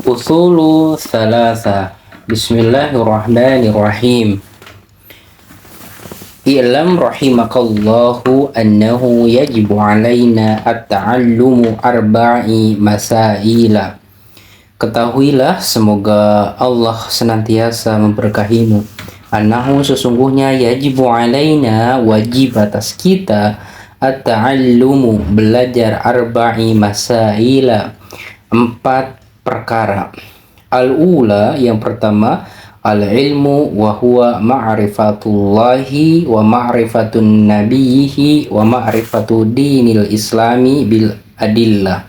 Usulu thalatha. Bismillahirrahmanirrahim. I'lam rahimakallahu annahu yajibu alaina at-ta'allumu arba'i masaila. Ketahuilah, semoga Allah senantiasa memberkahimu, annahu sesungguhnya yajibu alaina wajib atas kita at-ta'allumu belajar arba'i masaila 4 perkara. Al-ula, yang pertama, al-ilmu wa huwa ma'rifatullahi wa ma'rifatun nabiyhi wa ma'rifatu dinil islami bil adillah.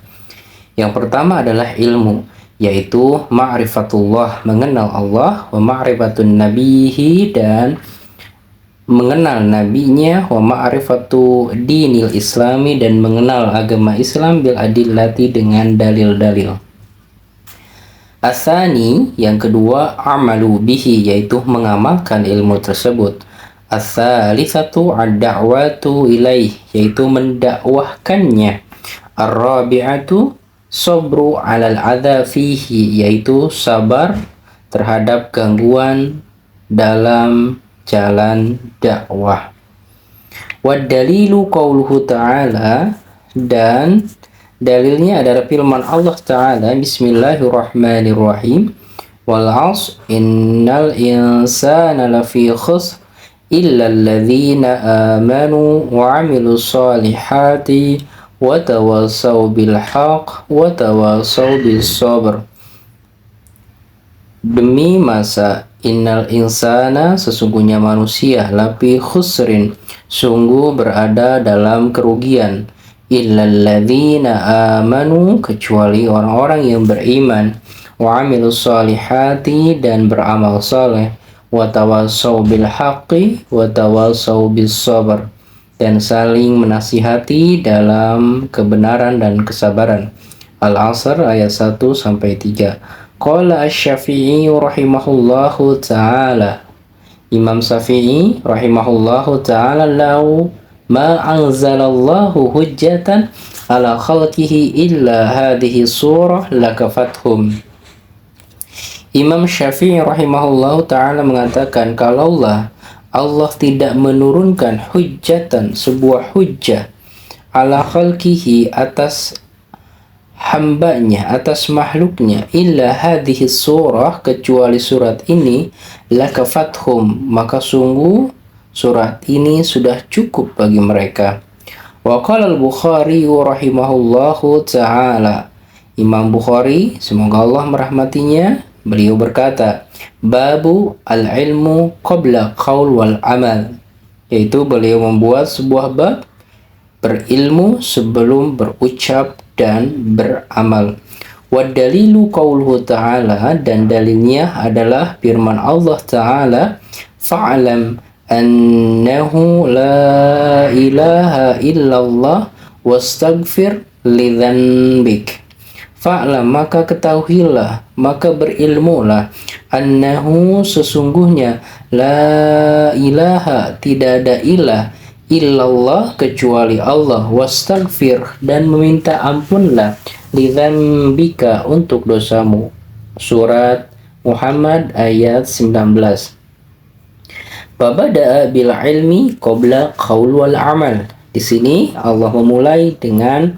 Yang pertama adalah ilmu, yaitu ma'rifatullah, mengenal Allah, wa ma'rifatun nabiyhi, dan mengenal nabinya, wa ma'rifatu dinil islami, dan mengenal agama Islam bil adillati, dengan dalil-dalil. Asani, yang kedua, amalu bihi, yaitu mengamalkan ilmu tersebut. As-salisatu ad-da'watu ilaih, yaitu mendakwahkannya. Ar-rabi'atu sabru 'alal adza fihi, yaitu sabar terhadap gangguan dalam jalan dakwah. Wad dalilu qauluhu ta'ala, dan dalilnya adalah firman Allah Ta'ala, Bismillahirrahmanirrahim, wal 'asr innal insana lafi khusr illa alladhina amanu wa 'amilus solihati wa tawassaw bil haqq wa tawassaw bis sabr. Demi masa, innal insana, sesungguhnya manusia, lafi khusrin, sungguh berada dalam kerugian, illalladzina amanu, kecuali orang-orang yang beriman, wa amilus solihati, dan beramal soleh, wa tawassaw bil haqqi wa tawassaw bis sabr, dan saling menasihati dalam kebenaran dan kesabaran. Al-Asr ayat 1-3. Qala asy-Syafi'i rahimahullahu ta'ala, Imam Syafi'i rahimahullahu ta'ala, lau ma anzalallahu hujjatan ala khalqihi illa hadhihi surah lakafathum. Imam Syafi'i rahimahullahu ta'ala mengatakan, kalaulah Allah tidak menurunkan hujjatan, sebuah hujjah, ala khalqihi, atas hambanya, atas makhluknya, illa hadhihi surah, kecuali surat ini, lakafathum, maka sungguh surat ini sudah cukup bagi mereka. Wa qala al-Bukhari rahimahullahu ta'ala, Imam Bukhari, semoga Allah merahmatinya, beliau berkata, babu al-ilmu qabla qaul wal amal, yaitu beliau membuat sebuah bab berilmu sebelum berucap dan beramal. Wa dalilu qauluhu ta'ala, dan dalilnya adalah firman Allah Ta'ala, fa'lam annahu la ilaha illallah wastaghfir lidzanbik. Fa'lam, maka ketahuilah, maka berilmulah, annahu, sesungguhnya, la ilaha, tidak ada ilah, illallah, kecuali Allah, wastaghfir, dan meminta ampunlah, lidzanbika, untuk dosamu. Surat Muhammad ayat 19. Babada'a bil ilmi qabla qaul wal amal. Di sini Allah memulai dengan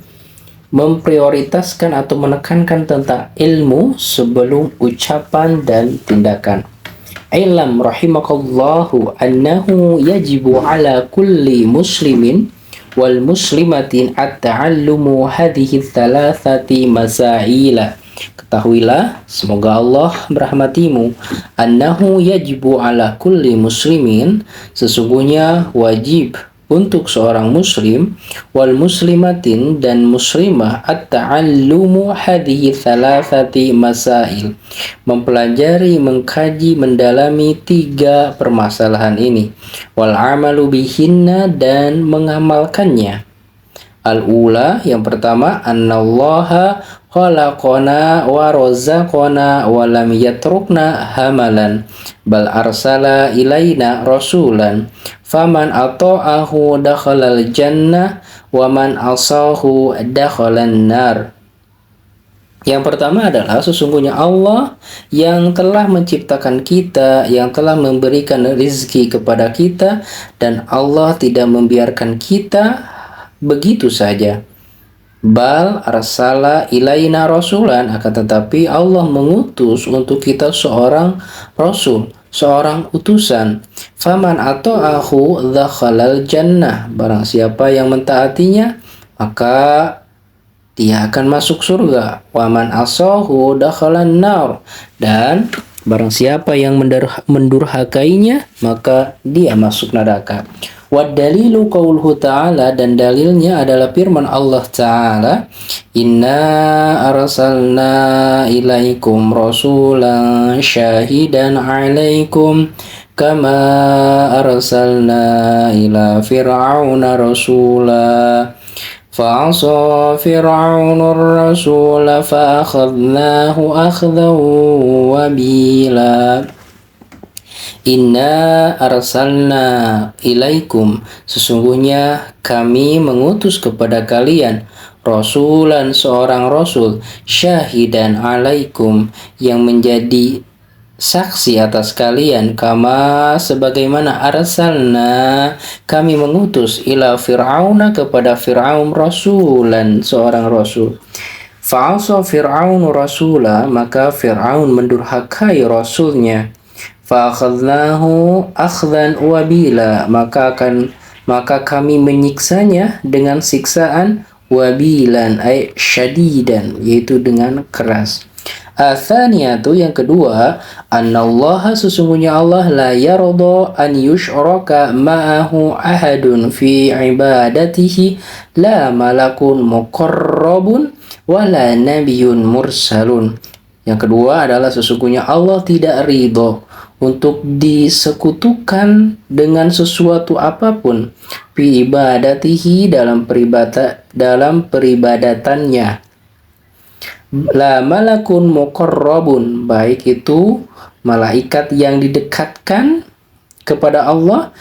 memprioritaskan atau menekankan tentang ilmu sebelum ucapan dan tindakan. Ilam rahimakallahu annahu yajibu ala kulli muslimin wal muslimatin at-ta'allumu hadhihi thalathati masaila. Ketahuilah, semoga Allah merahmatimu, annahu yajibu ala kulli muslimin, sesungguhnya wajib untuk seorang muslim, wal muslimatin, dan muslimah, at-ta'allumu hadhihi thalathati masail, mempelajari, mengkaji, mendalami 3 permasalahan ini, wal amalu bihinna, dan mengamalkannya. Al-ula, yang pertama, annallaha khalaqana wa razaqana wa lam yatrukna hamalan bal arsala ilaina rasulan faman ata'ahu dakhalal jannah wa man asahu dakhalan nar. Yang pertama adalah sesungguhnya Allah yang telah menciptakan kita, yang telah memberikan rizki kepada kita, dan Allah tidak membiarkan kita begitu saja. Bal arsala ilaina rasulan, akan tetapi Allah mengutus untuk kita seorang rasul, seorang utusan. Faman ata'ahu dzakhalal jannah, barang siapa yang mentaatinya maka dia akan masuk surga. Waman asahu dakhalan nar, dan barang siapa yang mendurhakainya maka dia masuk neraka. Wad dalilu qauluhu ta'ala, dan dalilnya adalah firman Allah Ta'ala, inna arsalna ilaikum rasulan syahidan alaikum kama arsalna ila fir'auna rasula فعصى فرعون الرسول فأخذناه أخذا وبيلا Inna arsalna ilaikum, sesungguhnya kami mengutus kepada kalian rasulan, seorang rasul, syahidan alaikum, yang menjadi saksi atas kalian, kama sebagaimana arsalna kami mengutus ila fir'auna kepada Fir'aun rasulan, seorang rasul. Fa'asa Fir'aun rasula, maka Fir'aun mendurhakai rasulnya. Fa'akhadnahu akhdan wabila, maka kami menyiksanya dengan siksaan wabilan ay syadidan, yaitu dengan keras. Athaniyatu, yang kedua, annallaha, sesungguhnya Allah, la yarda an yushraka ma'ahu ahadun fi ibadatihi, la malakun muqarrabun wala nabiyyun mursalun. Yang kedua adalah sesungguhnya Allah tidak ridho untuk disekutukan dengan sesuatu apapun fi ibadatihi, dalam peribadatannya. La malakun muqarrabun, baik itu malaikat yang didekatkan kepada Allah,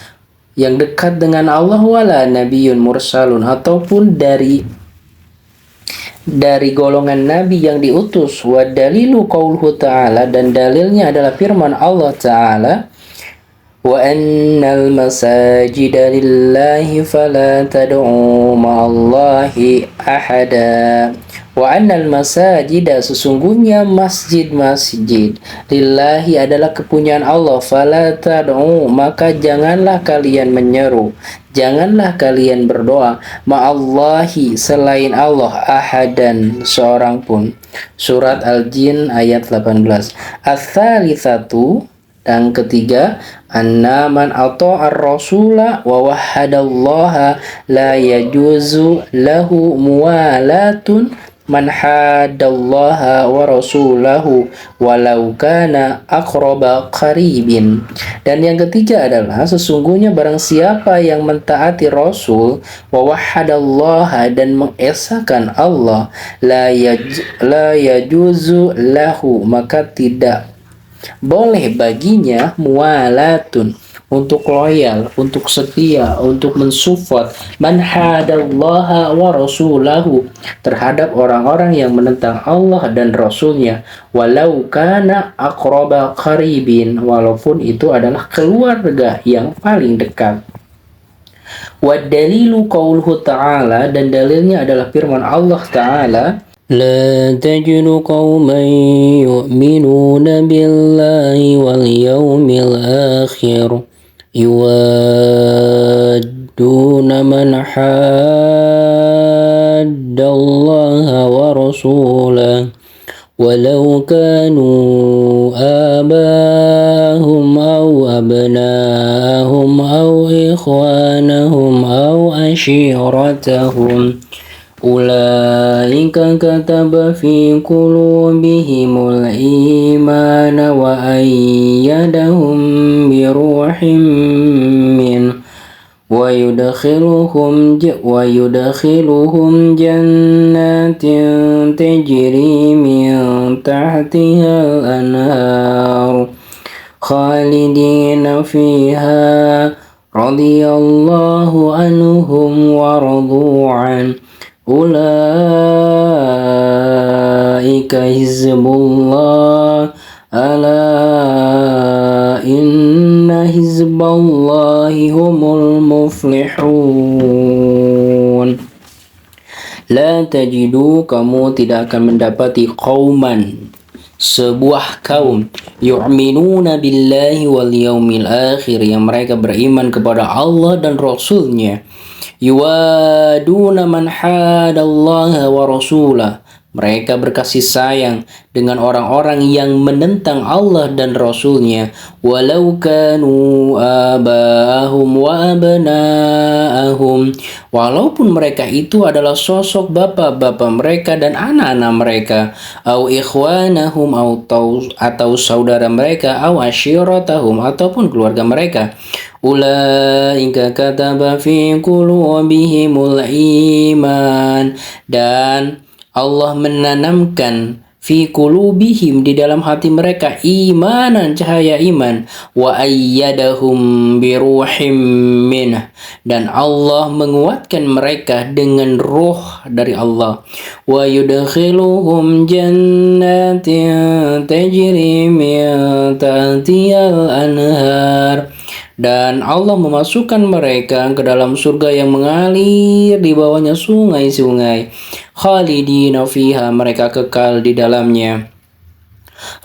yang dekat dengan Allah, wala nabiyyun mursalun, ataupun dari golongan nabi yang diutus. Wa dalilu qauluhu ta'ala, dan dalilnya adalah firman Allah Ta'ala, wa annal masajida lillahi fala tad'u ma'allahi ahada. Wa annal masajida, sesungguhnya masjid-masjid, lillahi adalah kepunyaan Allah, fala tad'u, maka janganlah kalian menyeru, janganlah kalian berdoa, ma'allahi, selain Allah, ahadan, seorang pun. Surat Al-Jin ayat 18. Ats-tsalitsatu, dan ketiga, anna man ata'ar rasula wa wahhadallaha la yajuzu lahu muwalatun man haddallaha wa rasulahu walau kana aqraba qaribin. Dan yang ketiga adalah sesungguhnya barang siapa yang mentaati Rasul, wa wahhadallaha, dan mengesahkan Allah, la yajuzu lahu, maka tidak boleh baginya muwalatun, untuk loyal, untuk setia, untuk mensupport man hadallaha wa rasulahu, terhadap orang-orang yang menentang Allah dan Rasulnya, walau kana aqraba qaribin, walaupun itu adalah keluarga yang paling dekat. Wa dalilu qauluhu ta'ala, dan dalilnya adalah firman Allah Ta'ala, لا تجد قوما يؤمنون بالله واليوم الآخر يوادون من حاد الله ورسوله ولو كانوا آباءهم أو أبناءهم أو إخوانهم أو عشيرتهم أولئك كتب في قلوبهم الإيمان وأيدهم بروح منه ويدخلهم جنات تجري من تحتها الأنهار خالدين فيها رضي الله عنهم ورضوا عنه Ulaika hizbullah ala inna hizballahi humul muflihun. La tajidu, kamu tidak akan mendapati qauman, sebuah kaum, yu'minuna billahi wal yaumil akhir, yang mereka beriman kepada Allah dan Rasulnya, yuwaduna man hadallaha wa rasulah, mereka berkasih sayang dengan orang-orang yang menentang Allah dan Rasulnya, walau kanu abahum wa abna'ahum, walaupun mereka itu adalah sosok bapak-bapak mereka dan anak-anak mereka, au ikhwanahum, atau saudara mereka, au asyiratahum, ataupun keluarga mereka. Ulaika kataba fi qulubihimul iman, dan Allah menanamkan fi qulubihim, di dalam hati mereka, imanan, cahaya iman, wa ayyadahum biruhim minah, dan Allah menguatkan mereka dengan roh dari Allah, wa yudkhiluhum jannatin tajri min tahtihal anhar, dan Allah memasukkan mereka ke dalam surga yang mengalir di bawahnya sungai-sungai, khalidina fiha, mereka kekal di dalamnya.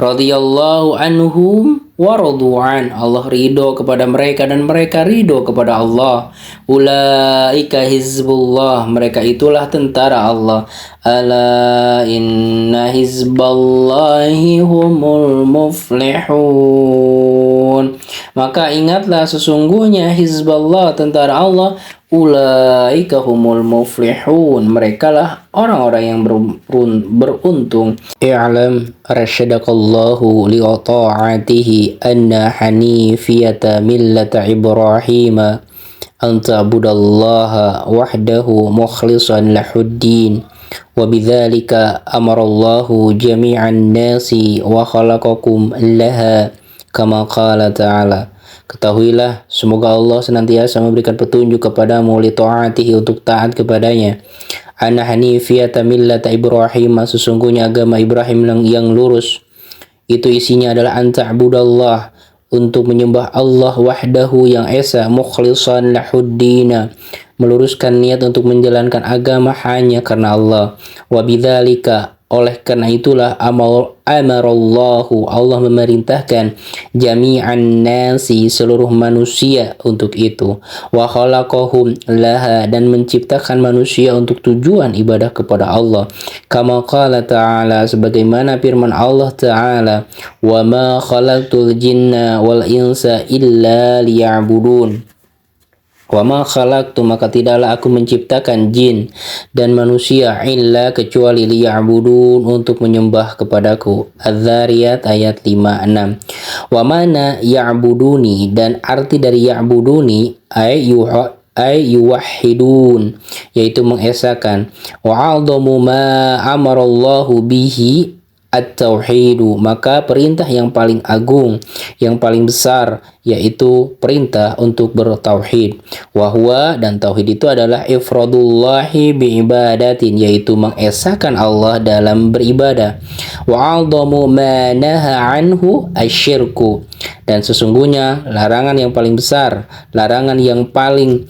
Radhiyallahu anhum wa radu'an, Allah ridho kepada mereka dan mereka ridho kepada Allah. Ulaika hizbullah, mereka itulah tentara Allah. Ala inna hizballahi humul muflihun, maka ingatlah, sesungguhnya hizballah, tentara Allah, ulaika humul muflihun, merekalah orang-orang yang beruntung. I'lam arsyadakallahu li'ata'atihi anna hanifiyata millata Ibrahim an ta'budallaha wahdahu mukhlishan lahuddin, wa bidzalika amarallahu jami'an nasi wa khalaqakum laha kama qala ta'ala. Ketahuilah, semoga Allah senantiasa memberikan petunjuk kepadamu li ta'atihi, untuk taat kepadanya. Ana hanifiyata millata Ibrahim, sesungguhnya agama Ibrahim yang lurus. Itu isinya adalah anta'budallah, untuk menyembah Allah wahdahu, yang esa, mukhlishan lahuddina, meluruskan niat untuk menjalankan agama hanya karena Allah. Wa bidzalika, oleh karena itulah, amarallahu, Allah memerintahkan, jami'an nasi, seluruh manusia, untuk itu. Wa khalaqahum laha, dan menciptakan manusia untuk tujuan ibadah kepada Allah. Kama qala ta'ala, sebagaimana firman Allah Ta'ala, wa ma khalaqtul jinna wal insa illa liya'budun. Wa ma khalaqtu, maka tidaklah aku menciptakan jin dan manusia, illa, kecuali, liya'budun, untuk menyembah kepadaku. Az-Zariyat ayat 5-6. Wa mana ya'buduni, dan arti dari ya'buduni ay yuwahhidun, yaitu mengesakan. Wa 'adhamu ma amarallahu bihi at-tauhidu, maka perintah yang paling agung, yang paling besar, yaitu perintah untuk bertauhid. Wahwa, dan tauhid itu adalah ifradullahi biibadatin, yaitu mengesahkan Allah dalam beribadah. Wa 'adhamu ma naha anhu asyirku, dan sesungguhnya larangan yang paling besar, larangan yang paling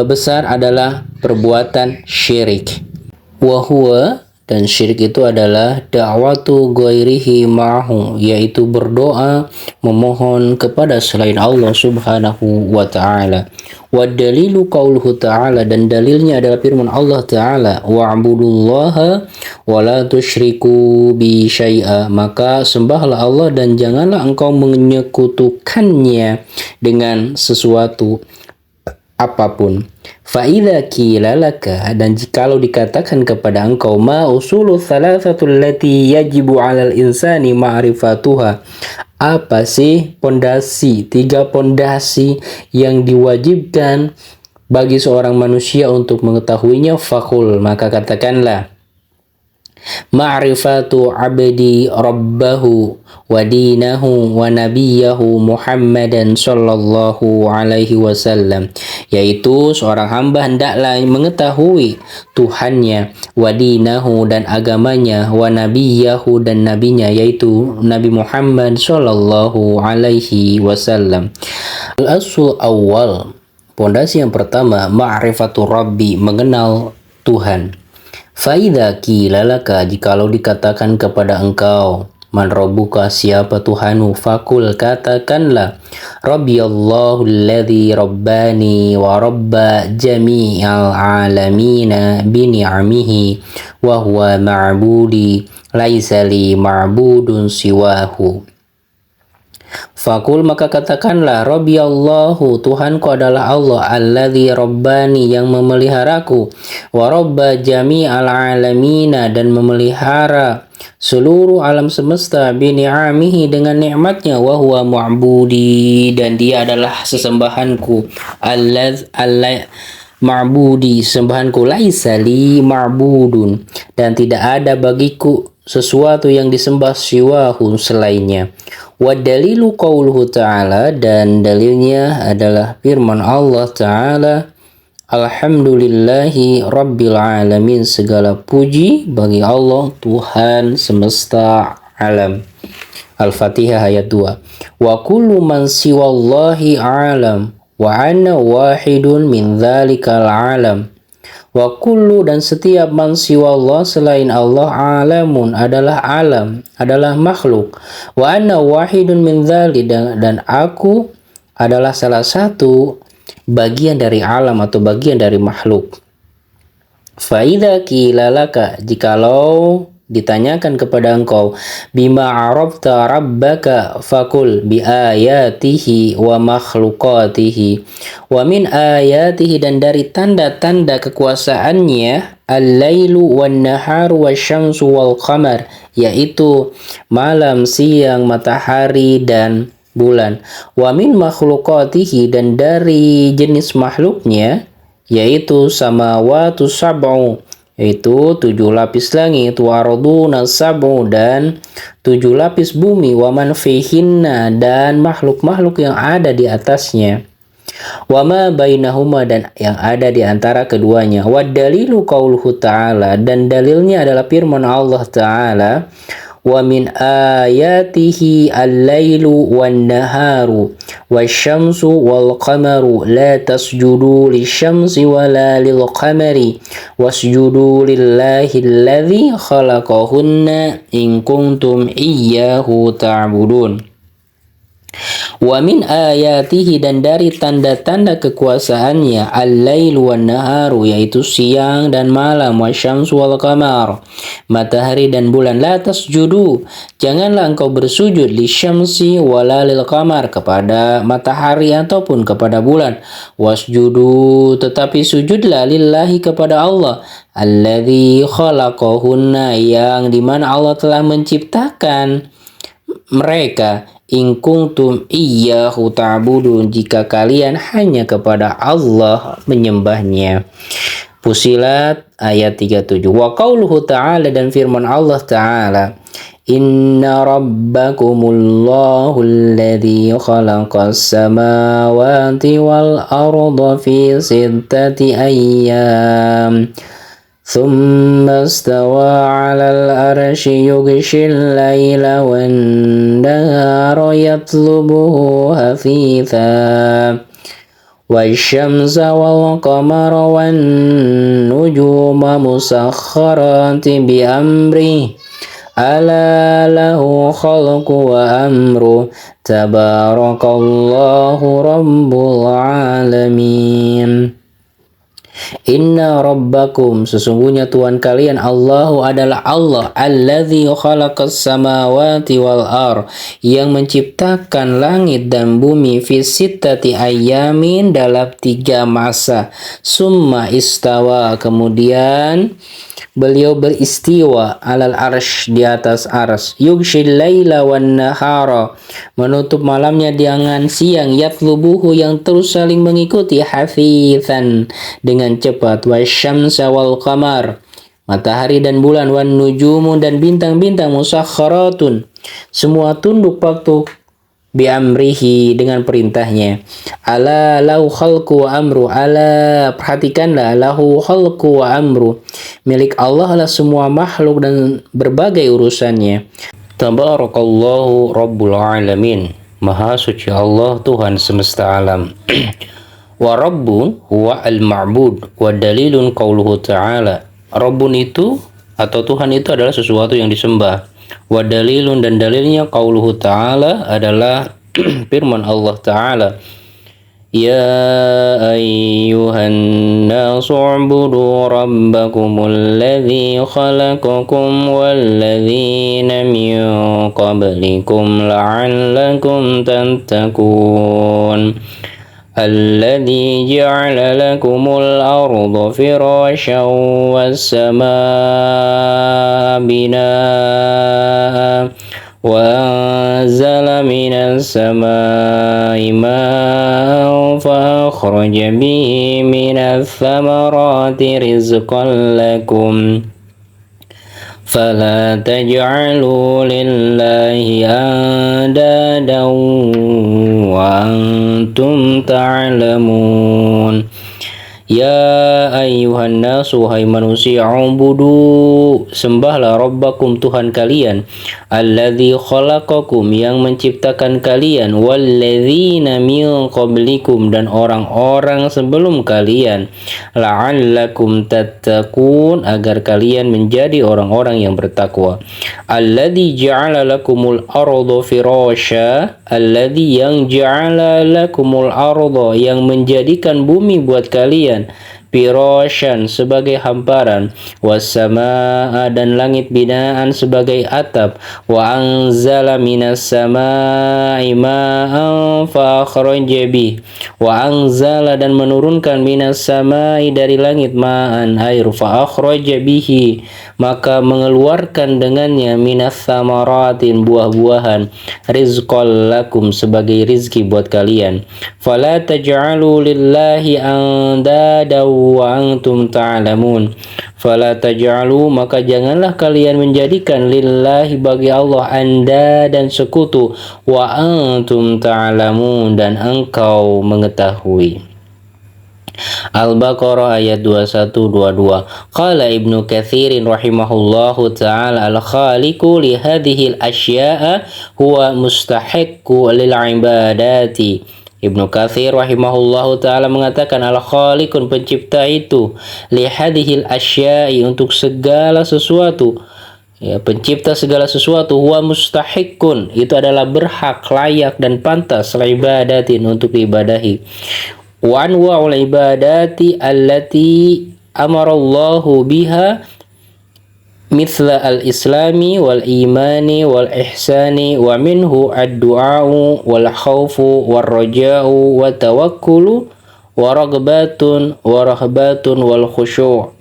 besar adalah perbuatan syirik. Wahwa, dan syirik itu adalah da'watu ghairihi ma'hu, yaitu berdoa memohon kepada selain Allah subhanahu wa ta'ala. Wa dalilu qauluhu ta'ala, dan dalilnya adalah firman Allah Ta'ala, wa'budullaha wa la tusyriku bi syai'a, maka sembahlah Allah dan janganlah engkau menyekutukannya dengan sesuatu apapun. Fa'idha qila laka, dan jikalau dikatakan kepada engkau, ma usulu thalathatul lati yajibu 'alal insani ma'rifatuha, apa sih tiga pondasi yang diwajibkan bagi seorang manusia untuk mengetahuinya? Fakul, maka katakanlah, ma'rifatu abdi rabbahu wa dinahu wa nabiyahu Muhammadan sallallahu alaihi wasallam, yaitu seorang hamba hendaklah mengetahui Tuhannya, wa dinahu dan agamanya, wa nabiyahu dan nabinya, yaitu Nabi Muhammad sallallahu alaihi wasallam. Al-asl awal, pondasi yang pertama, ma'rifatu rabbi, mengenal Tuhan. Faida kilalaka, jikalau dikatakan kepada engkau, man rabbuka, siapa Tuhanmu, fakul, katakanlah, Rabbiyallahu alladhi rabbani wa rabba jami'al alamina bini'amihi wa huwa ma'budi laisa li ma'budun siwahu. Fakul, maka katakanlah, Rabbi Allahu, Tuhanku adalah Allah, alladzi rabbani, yang memeliharaku, wa rabba jami'al alamina, dan memelihara seluruh alam semesta, bini'amihi, dengan nikmatnya, wa huwa mu'budi, dan dia adalah sesembahanku, ma'budi, sembahanku, laisa li ma'budun, dan tidak ada bagiku sesuatu yang disembah siwahu, selainnya. Wa dalilu qauluhu ta'ala, dan dalilnya adalah firman Allah Ta'ala, alhamdulillahi rabbil alamin, segala puji bagi Allah Tuhan semesta alam. Al-Fatihah ayat 2. Wa kullu man siwallahi alam wa ana wahidun min dzalikal alam. Wa kullu, dan setiap man siwallah, selain Allah, alamun, adalah alam, adalah makhluk. Wa anna wahidun min dzalik, dan aku adalah salah satu bagian dari alam atau bagian dari makhluk. Fa idza qila laka, jikalau ditanyakan kepada engkau, bima arafta rabbaka, fakul bi ayatihi wa makhluqatihi, wa min ayatihi, dan dari tanda-tanda kekuasaannya, al-lailu wan naharu wasyamsu wal qamar, yaitu malam, siang, matahari dan bulan. Wa min makhluqatihi, dan dari jenis makhluknya, yaitu samawatu sab'u, yaitu 7 lapis langit, wa arduna sab'u, dan 7 lapis bumi, wa man fihinna, dan makhluk-makhluk yang ada di atasnya, wa ma bainahuma, dan yang ada di antara keduanya. Wa dalilu qauluhu ta'ala, dan dalilnya adalah firman Allah Ta'ala, wa min ayatihi al-lailu wan naharu wasyamsu wal qamaru la tasjudu lisyamsi wala lil qamari wasjudu lillahi alladzi khalaqahunna in kuntum iyyahu ta'budun. Wa min ayatihi, dan dari tanda-tanda kekuasaannya, al-lailu wan naharu, yaitu siang dan malam, wasyamsu wal qamar, matahari dan bulan. La tasjudu, janganlah engkau bersujud, lisyamsi wala lil qamar, kepada matahari ataupun kepada bulan. Wasjudu, tetapi sujudlah, lillahi, kepada Allah, alladzi khalaqahunna, yang dimana Allah telah menciptakan mereka, in kuntum iyyahu ta'budun, jika kalian hanya kepada Allah menyembahnya. Fusilat ayat 37. Wa qauluhu ta'ala, dan firman Allah Ta'ala, inna rabbakumullahu alladzi khalaqas samawati wal arda fi sittati ayyam ثم استوى على العرش يغشي الليل والنهار يطلبه حثيثا والشمس والقمر والنجوم مسخرات بأمره ألا له خلق وأمره تبارك الله رب العالمين. Inna rabbakum, sesungguhnya Tuhan kalian, Allahu adalah Allah, alladzi khalaqas samawati wal ar, yang menciptakan langit dan bumi, fi sittati ayyamin, dalam 3 masa, summa istawa, kemudian beliau beristiwa, alal arsh, di atas arsy, yughshil laila wan nahara, menutup malamnya dengan siang, yatlubuhu, yang terus saling mengikuti, hafizan, dengan cepat, wasyamsa wal qamar, matahari dan bulan, wan nujumu dan bintang-bintang, musakharatun semua tunduk patuh, bi amrihi dengan perintahnya. Ala lahu khalqu wa amru, ala perhatikanlah, lahu khalqu wa amru, milik Allah lah semua makhluk dan berbagai urusannya. Tabarakallahu rabbul alamin, maha suci Allah Tuhan semesta alam. Wa rabbun huwa al-ma'bud wa dalilun qauluhu ta'ala. Rabbun itu atau Tuhan itu adalah sesuatu yang disembah. Wa dalilun dan dalilnya qauluhu ta'ala adalah firman Allah Ta'ala. Ya ayyuhan nasu u'budu rabbakumul ladzi khalaqakum wal ladzina min qablikum la'allakum tattaqun. الذي جعل لكم الأرض فراشا والسماء بناء وأنزل من السماء ماء فأخرج به من الثمرات رزقا لكم فلا تجعلوا لله أندادا وأنتم تعلمون. Ya ayyuhan nasu, hai manusia, ubudu sembahlah rabbakum Tuhan kalian, alladzi khalaqakum yang menciptakan kalian, walladzina min qablikum dan orang-orang sebelum kalian, la'allakum tattaqun agar kalian menjadi orang-orang yang bertakwa. Alladzi ja'ala lakumul arda firasya, alladzi yang ja'ala lakumul arda yang menjadikan bumi buat kalian, firasyan sebagai hamparan, wassamaa dan langit binaan sebagai atap, wa anzala minas samaa'i ma'an fa akhraja bih, wa anzala dan menurunkan minas samaa'i dari langit ma'an air, fa akhraja bihi maka mengeluarkan dengannya, minas samaratin buah-buahan, rizqal lakum sebagai rizki buat kalian. Fala taj'alu lillahi andada wa antum ta'lamun. Fala taj'alu maka janganlah kalian menjadikan lillahi bagi Allah anda dan sekutu, wa antum ta'lamun dan engkau mengetahui. Al-Baqarah ayat 21-22. Qala Ibnu Katsirin rahimahullahu ta'ala, al-khaliqu li hadhihi al-asya'a huwa mustahiqqu lil ibadati. Ibnu Katsir rahimahullahu ta'ala mengatakan, al-khaliqun pencipta itu, li hadhihi al-asya'i untuk segala sesuatu, ya, pencipta segala sesuatu, huwa mustahiqqun itu adalah berhak, layak dan pantas, ibadatin untuk diibadahi. Wa anwa'ul ibadati allati amarallahu biha mithla al-islami wal imani wal ihsani wa minhu ad-du'a'u wal khawfu wal raja'u wa tawakkulu wa ragbatun wa rahbatun wal khusyu'.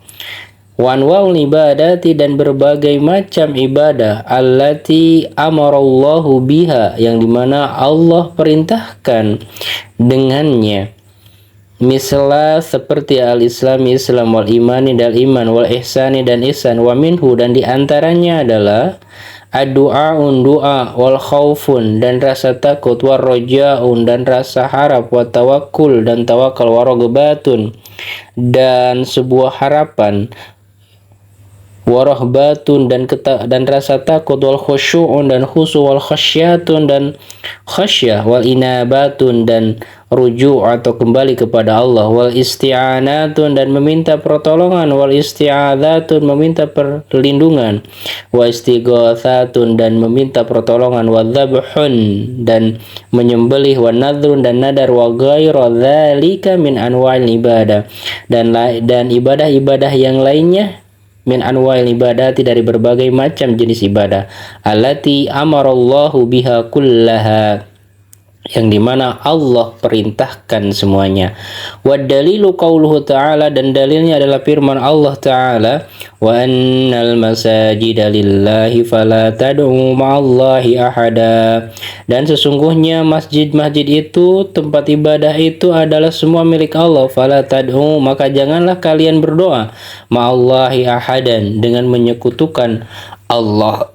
Wa anwa'ul ibadati dan berbagai macam ibadah, allati amarallahu biha yang dimana Allah perintahkan dengannya, mislah seperti al-islam Islam, wal imani dan iman, wal ihsani dan ihsan, wa minhu dan diantaranya adalah ad-du'aun doa, wal khaufun dan rasa takut, war raja'un dan rasa harap, wa tawakkul dan tawakal, wa ragbatun dan sebuah harapan, warahbatun dan rasa takut, wal khusyu'un dan khusu', wal khasyatun dan khasyah, wal inabatun dan rujuk atau kembali kepada Allah, wal isti'anatun dan meminta pertolongan, wal isti'adzatun meminta perlindungan, wa istighatsatun dan meminta pertolongan, wa dzabhun dan menyembelih, wa nadhrun dan nadar, wa ghairu dzalika min anwa'il ibadah dan ibadah-ibadah yang lainnya, min anwa'il ibadati dari berbagai macam jenis ibadah, allati amarallahu biha kullaha yang dimana Allah perintahkan semuanya. Wa dalilu qauluhu ta'ala, dan dalilnya adalah firman Allah ta'ala, wa annal masajida lillahi fala tad'u ma'allahi ahada, dan sesungguhnya masjid-masjid itu, tempat ibadah itu adalah semua milik Allah. Fala tad'u, maka janganlah kalian berdoa ma'allahi ahadan, dengan menyekutukan Allah.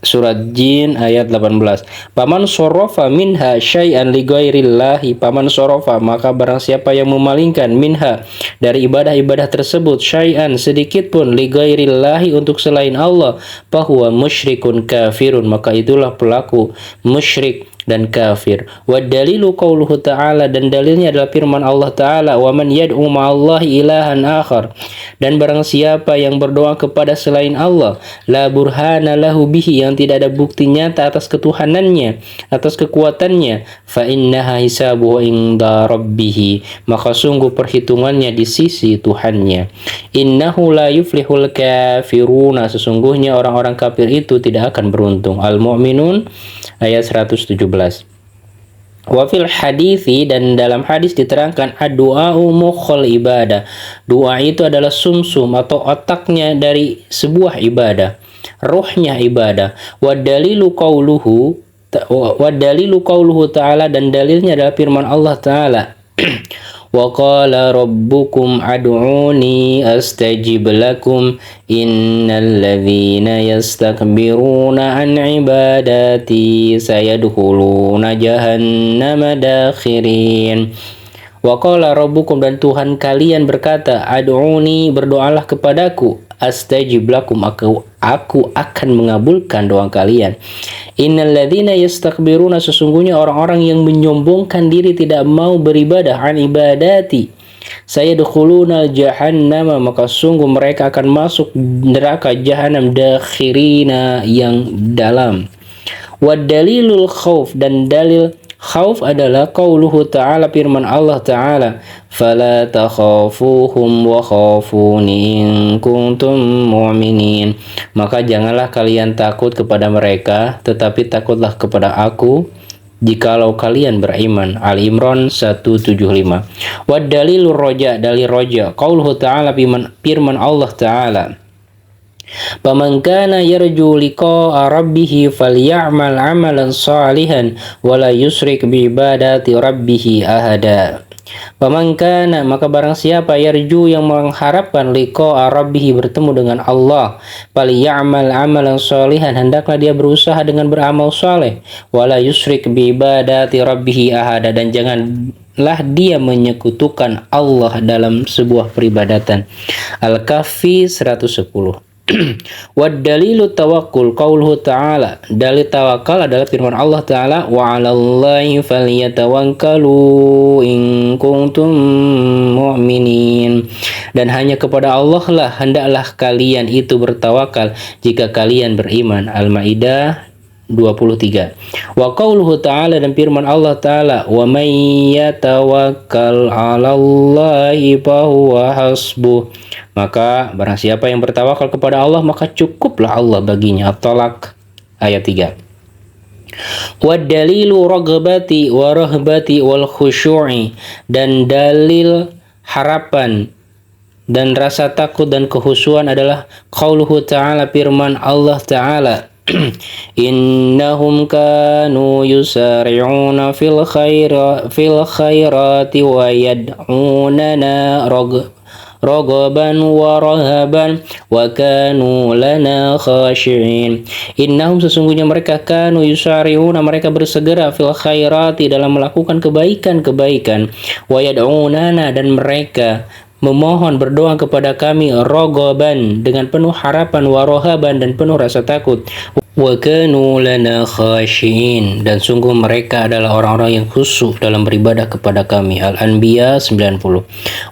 Surat Jin ayat 18. Paman sorofa minha syai'an li ghairillahi, paman sorofa, maka barang siapa yang memalingkan minha, dari ibadah-ibadah tersebut, syai'an, sedikit pun, li ghairillahi, untuk selain Allah, fahuwa musyrikun kafirun, maka itulah pelaku musyrik dan kafir. Wa dalilu qauluhu ta'ala, dan dalilnya adalah firman Allah ta'ala, wa man yad'u ma'allahi ilahan akhar, dan barang siapa yang berdoa kepada selain Allah, la burhana lahu bihi, yang tidak ada bukti nyata atas ketuhanannya, atas kekuatannya, fa innaha hisabuhu inda rabbih, maka sungguh perhitungannya di sisi Tuhannya. Innahu la yuflihul kafiruna, sesungguhnya orang-orang kafir itu tidak akan beruntung. Al-Mu'minun ayat 117. Wa fil hadithi, dan dalam hadis diterangkan, ad-du'a'u mukhul ibadah, doa itu adalah sumsum atau otaknya dari sebuah ibadah, ruhnya ibadah. Wa dalilu qauluhu ta'ala, dan dalilnya adalah firman Allah ta'ala, wa qala rabbukum ad'uni astajib lakum innal ladzina yastakbiruna an ibadati sayadkhuluna jahannama dakhirin. Wa qala rabbukum, dan Tuhan kalian berkata, ad'uni, berdoalah kepadaku, astajib lakum, aku akan mengabulkan doa kalian. Innal ladzina yastakbiruna, sesungguhnya orang-orang yang menyombongkan diri, tidak mau beribadah, an ibadati sayadkhuluna jahannama, maka sungguh mereka akan masuk neraka jahanam, dakhirina, yang dalam. Wa dalilul khauf, dan dalil khauf adalah qauluhu ta'ala, firman Allah ta'ala, fala takhafuhum wa khafuni in kuntum mu'minin, maka janganlah kalian takut kepada mereka, tetapi takutlah kepada aku jikalau kalian beriman. Ali Imran 175. Wa dalilur roja, dalil roja, qauluhu ta'ala, firman Allah ta'ala, faman kana yarju liqa'a rabbih falyamal 'amalan shalihan wa la yusyrik bi ibadati rabbih ahada. Faman kana, maka barang siapa, yarju, yang mengharapkan, liqa'a rabbih, bertemu dengan Allah, falyamal 'amalan shalihan, hendaklah dia berusaha dengan beramal saleh, wa la yusyrik bi ibadati rabbih ahada, dan janganlah dia menyekutukan Allah dalam sebuah peribadatan. Al-Kahfi 110. Wa dalilu tawakkul qauluhu ta'ala, dalil tawakal adalah firman Allah ta'ala, wa 'alallahi falyatawakkalu in kuntum mu'minin, dan hanya kepada Allah lah hendaklah kalian itu bertawakal jika kalian beriman. Al-Maidah 23. Wa qauluhu ta'ala, dan firman Allah ta'ala, wa may yatawakkal 'alallahi fahuwa hasbuh, maka barang siapa yang bertawakal kepada Allah, maka cukuplah Allah baginya. At-Talaq ayat 3. Wa dalilu raghbati wa rahbati wal khusyu'i, dan dalil harapan dan rasa takut dan kekhusyuan adalah qauluhu ta'ala, firman Allah ta'ala, innahum kanu yusari'una fil khairati wa yad'unana ragaban wa rahaban wa kanu lana khashi'in. Innahum, sesungguhnya mereka, kanu yusari'una, mereka bersegera, fil khairati, dalam melakukan kebaikan-kebaikan, wa yad'unana, dan mereka memohon, berdoa kepada kami, ragaban, dengan penuh harapan, wa rahaban, dan penuh rasa takut, wa kanu lana khashi'in, dan sungguh mereka adalah orang-orang yang khusyuk dalam beribadah kepada kami. Al-Anbiya 90.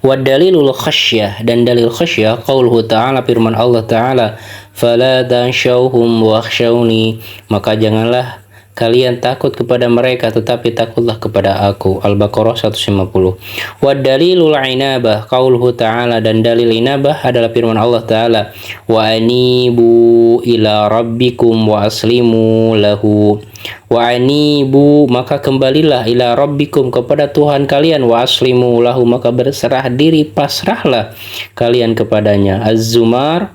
Wa dalilul khasyah, dan dalil khasyah qauluhu ta'ala, firman Allah ta'ala, fala tanshawhum wakhshawni, maka janganlah kalian takut kepada mereka, tetapi takutlah kepada aku. Al-Baqarah 150. Wa dalilul inabah qauluhu ta'ala, dan dalil inabah adalah firman Allah Ta'ala, wa anibu ila rabbikum wa aslimu lahu. Wa anibu, maka kembalilah, ila rabbikum, kepada Tuhan kalian, wa aslimu lahu, maka berserah diri, pasrahlah kalian kepadanya. Az-Zumar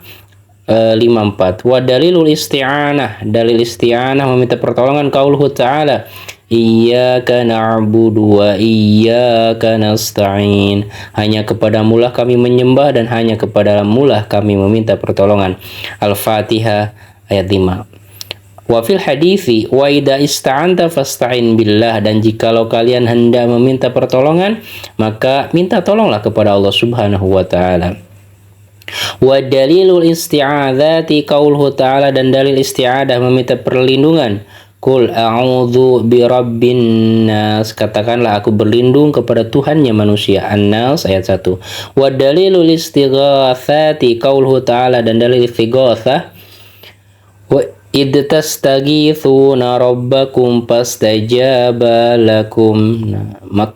54. Wa dalilul isti'anah, dalil isti'anah meminta pertolongan, qauluhu ta'ala, iyyaka na'budu wa iyyaka nasta'in, hanya kepadamulah kami menyembah dan hanya kepadamulah kami meminta pertolongan. Al-Fatihah ayat 5. Wa fil hadithi wa idza ista'anta fasta'in billah, dan jikalau kalian hendak meminta pertolongan maka minta tolonglah kepada Allah Subhanahu wa taala. Wa dalilul isti'adzati qauluhu ta'ala, dan dalil isti'adah meminta perlindungan, qul a'udzu birabbin nas, katakanlah aku berlindung kepada Tuhannya manusia. An-Nas ayat 1. Wa dalilul istighatsati qauluhu ta'ala, dan dalil istighatsah, wa id tastaghitsuna rabbakum fastajaba lakum,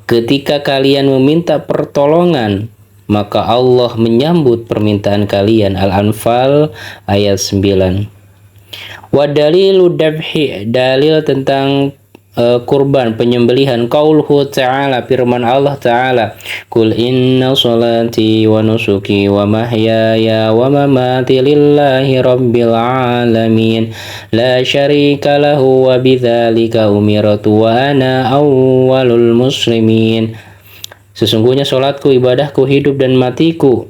ketika kalian meminta pertolongan maka Allah menyambut permintaan kalian. Al-Anfal ayat 9. Wa dalilu dabhi, dalil tentang kurban, penyembelihan, qauluhu ta'ala, firman Allah Ta'ala, qul inna salati wa nusuki wa mahyaya wa mamati lillahi rabbil alamin la syarika lahu wa bidzalika umirtu wa ana awwalul muslimin. Sesungguhnya salatku, ibadahku, hidup dan matiku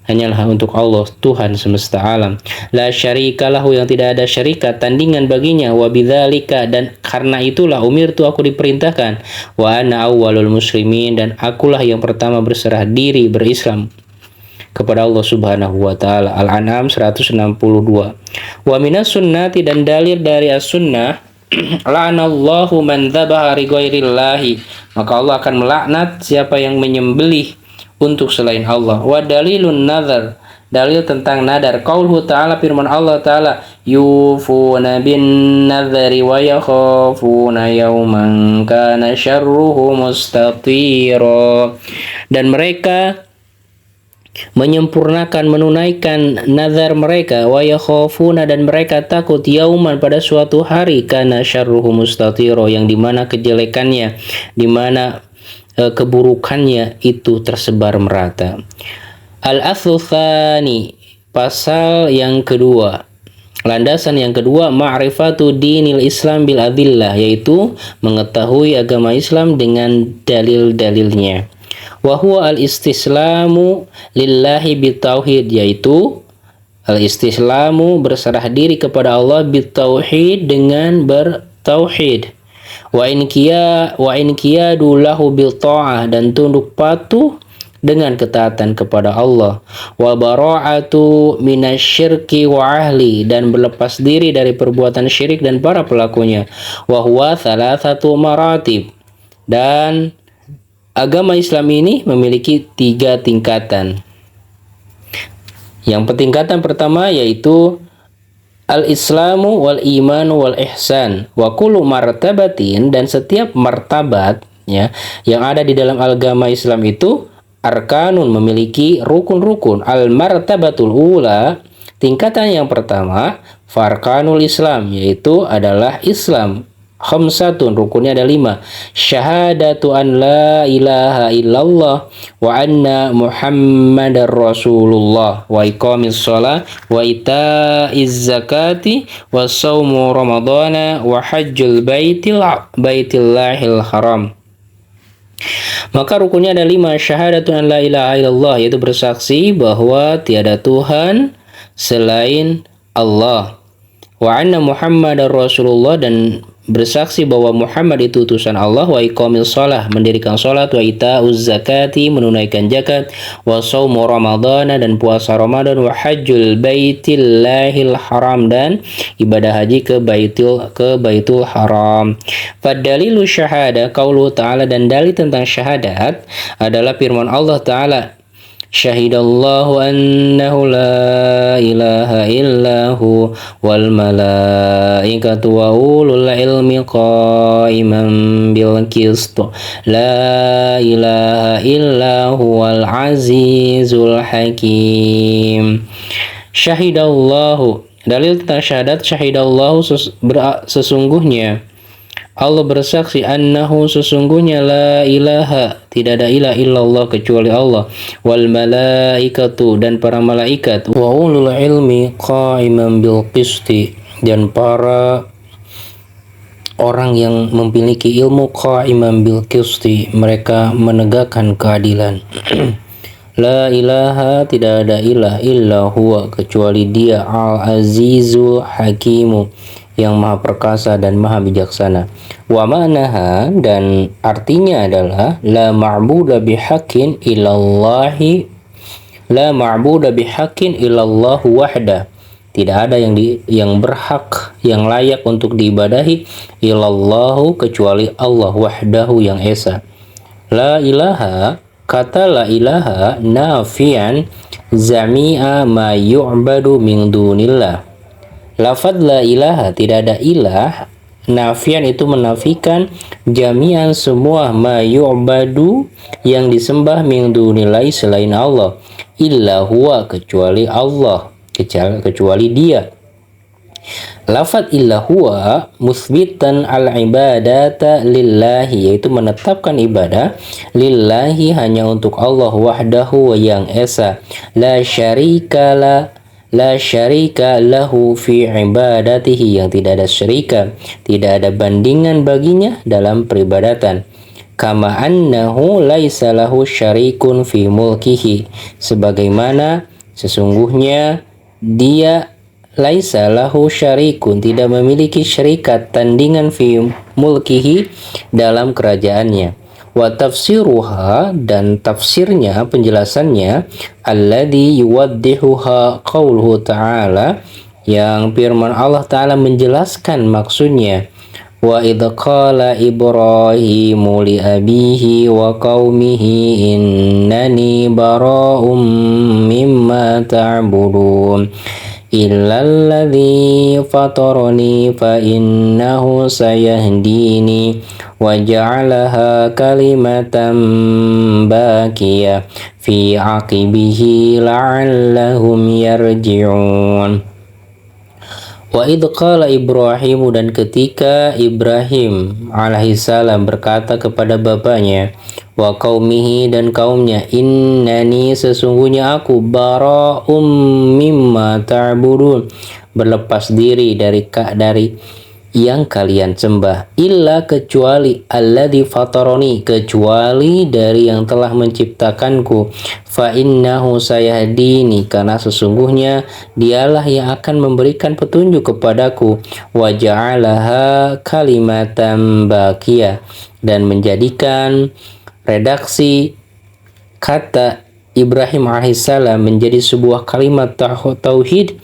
hanyalah untuk Allah, Tuhan semesta alam. La syarikalahu, yang tidak ada syarikat tandingan baginya. Wa bidzalika, dan karena itulah umirtu, aku diperintahkan. Wa ana awwalul muslimin, dan akulah yang pertama berserah diri berislam kepada Allah Subhanahu wa taala. Al-An'am 162. Wa minas sunnati, dan dalil dari as-sunnah, la'anallahu man dzabaha li ghairillahi, maka Allah akan melaknat siapa yang menyembelih untuk selain Allah. Wa dalilun nazar, dalil tentang nadar, qauluhu ta'ala, firman Allah Ta'ala, yufuna bin nazari wa yakhafuna yawman kana syarruhu mustatira, dan mereka menyempurnakan, menunaikan nazar mereka, wa yakhafuna, dan mereka takut, yauman, pada suatu hari, kana syarruhu mustatiro, yang dimana kejelekannya, dimana keburukannya itu tersebar merata. Al-aslu tsani, pasal yang kedua, landasan yang kedua, ma'rifatu dinil Islam bil adillah, yaitu mengetahui agama Islam dengan dalil-dalilnya. Wa huwa al-istislamu lillahi bitauhid, yaitu al-istislamu, berserah diri kepada Allah, bitauhid, dengan bertauhid. Wa in qiyadu lahu bil ta'ah, dan tunduk patuh dengan ketaatan kepada Allah. Wa bara'atu minasyirki wa ahli, dan berlepas diri dari perbuatan syirik dan para pelakunya. Wa huwa thalathatu maratib, dan agama Islam ini memiliki 3 tingkatan. Yang tingkatan pertama yaitu al-islamu wal imanu wal ihsan wa kullu martabatin, dan setiap martabat ya yang ada di dalam agama Islam itu arkanun, memiliki rukun-rukun. Al-martabatul ula, tingkatan yang pertama, farkanul Islam, yaitu adalah Islam. Khamsatun, rukunnya ada 5. Syahadatu an la ilaha illallah wa anna muhammadar rasulullah wa iqamis shalah wa itaiz zakati wa shaumu ramadhana wa hajjul baitillahil haram. Maka rukunnya ada 5. Syahadatu an la ilaha illallah, yaitu bersaksi bahwa tiada Tuhan selain Allah. Wa anna muhammadar rasulullah, dan bersaksi bahwa Muhammad itu utusan Allah. Wa iqamil shalah, mendirikan salat. Wa itauz zakati, menunaikan zakat. Wa shaumu ramadhana, dan puasa Ramadan. Wa hajjul baitillahil haram, dan ibadah haji ke baitul haram. Fadalilu syahada qauluhu ta'ala, dan dalil tentang syahadat adalah firman Allah Ta'ala, Syahidallahu annahu la ilaha illahu wal malaikatu wa ulul ilmi qaiman bil qist. La ilaha illahu wal azizul hakim. Syahidallahu, dalil tentang syahadat, syahidallahu sesungguhnya Allah bersaksi, annahu sesungguhnya la ilaha, tidak ada ilah illallah kecuali Allah, wal malaikatu dan para malaikat, wa ulul ilmi qaiman bil qisti dan para orang yang memiliki ilmu qaiman bil qisti, mereka menegakkan keadilan. La ilaha, tidak ada ilah illa huwa kecuali dia, al-azizul hakimu, yang maha perkasa dan maha bijaksana. Wa ma'naha, dan artinya adalah la ma'buda bihaqqin ilallahi, la ma'buda bihaqqin ilallahu wahda, tidak ada yang berhak, yang layak untuk diibadahi ilallahu kecuali Allah wahdahu yang esa. La ilaha, kata la ilaha nafian zami'a ma yu'badu min dunillah. Lafaz la ilaha, tidak ada ilah, nafian itu menafikan jami'an semua ma yu'badu yang disembah min dunillah selain Allah, illa huwa kecuali Allah, kecuali dia. Lafaz illa huwa musbitan al-ibadata lillahi, yaitu menetapkan ibadah lillahi hanya untuk Allah wahdahu yang esa, la syarika lahu fi ibadatihi, yang tidak ada syarika, tidak ada bandingan baginya dalam peribadatan. Kama annahu laisa lahu syarikun fi mulkihi, sebagaimana sesungguhnya dia laisa lahu syarikun, tidak memiliki syarikat, tandingan, fi mulkihi, dalam kerajaannya. Wa tafsiruha, dan tafsirnya, penjelasannya, alladhi yuwaddihuha qauluhu ta'ala, yang firman Allah Ta'ala menjelaskan maksudnya. Wa idh qala Ibrahimu li abihi wa qaumihi innani bara'um mimma ta'budun illalladzi fatarani fa innahu sayahdini wa ja'alaha kalimatan baqiyah fi aqibihi la'allahum yarji'un. Wa idh qala Ibrahimu, dan ketika Ibrahim alaihissalam berkata kepada bapaknya, wa qaumihi, dan kaumnya, innani, sesungguhnya aku, bara'um mimma ta'budun, berlepas diri dari yang kalian sembah, illa kecuali, alladzi fataroni, kecuali dari yang telah menciptakanku, fa innahu sayahdini, karena sesungguhnya dialah yang akan memberikan petunjuk kepadaku, wa ja'alaha kalimatan baqiyah, dan menjadikan redaksi kata Ibrahim alaihissalam menjadi sebuah kalimat tauhid,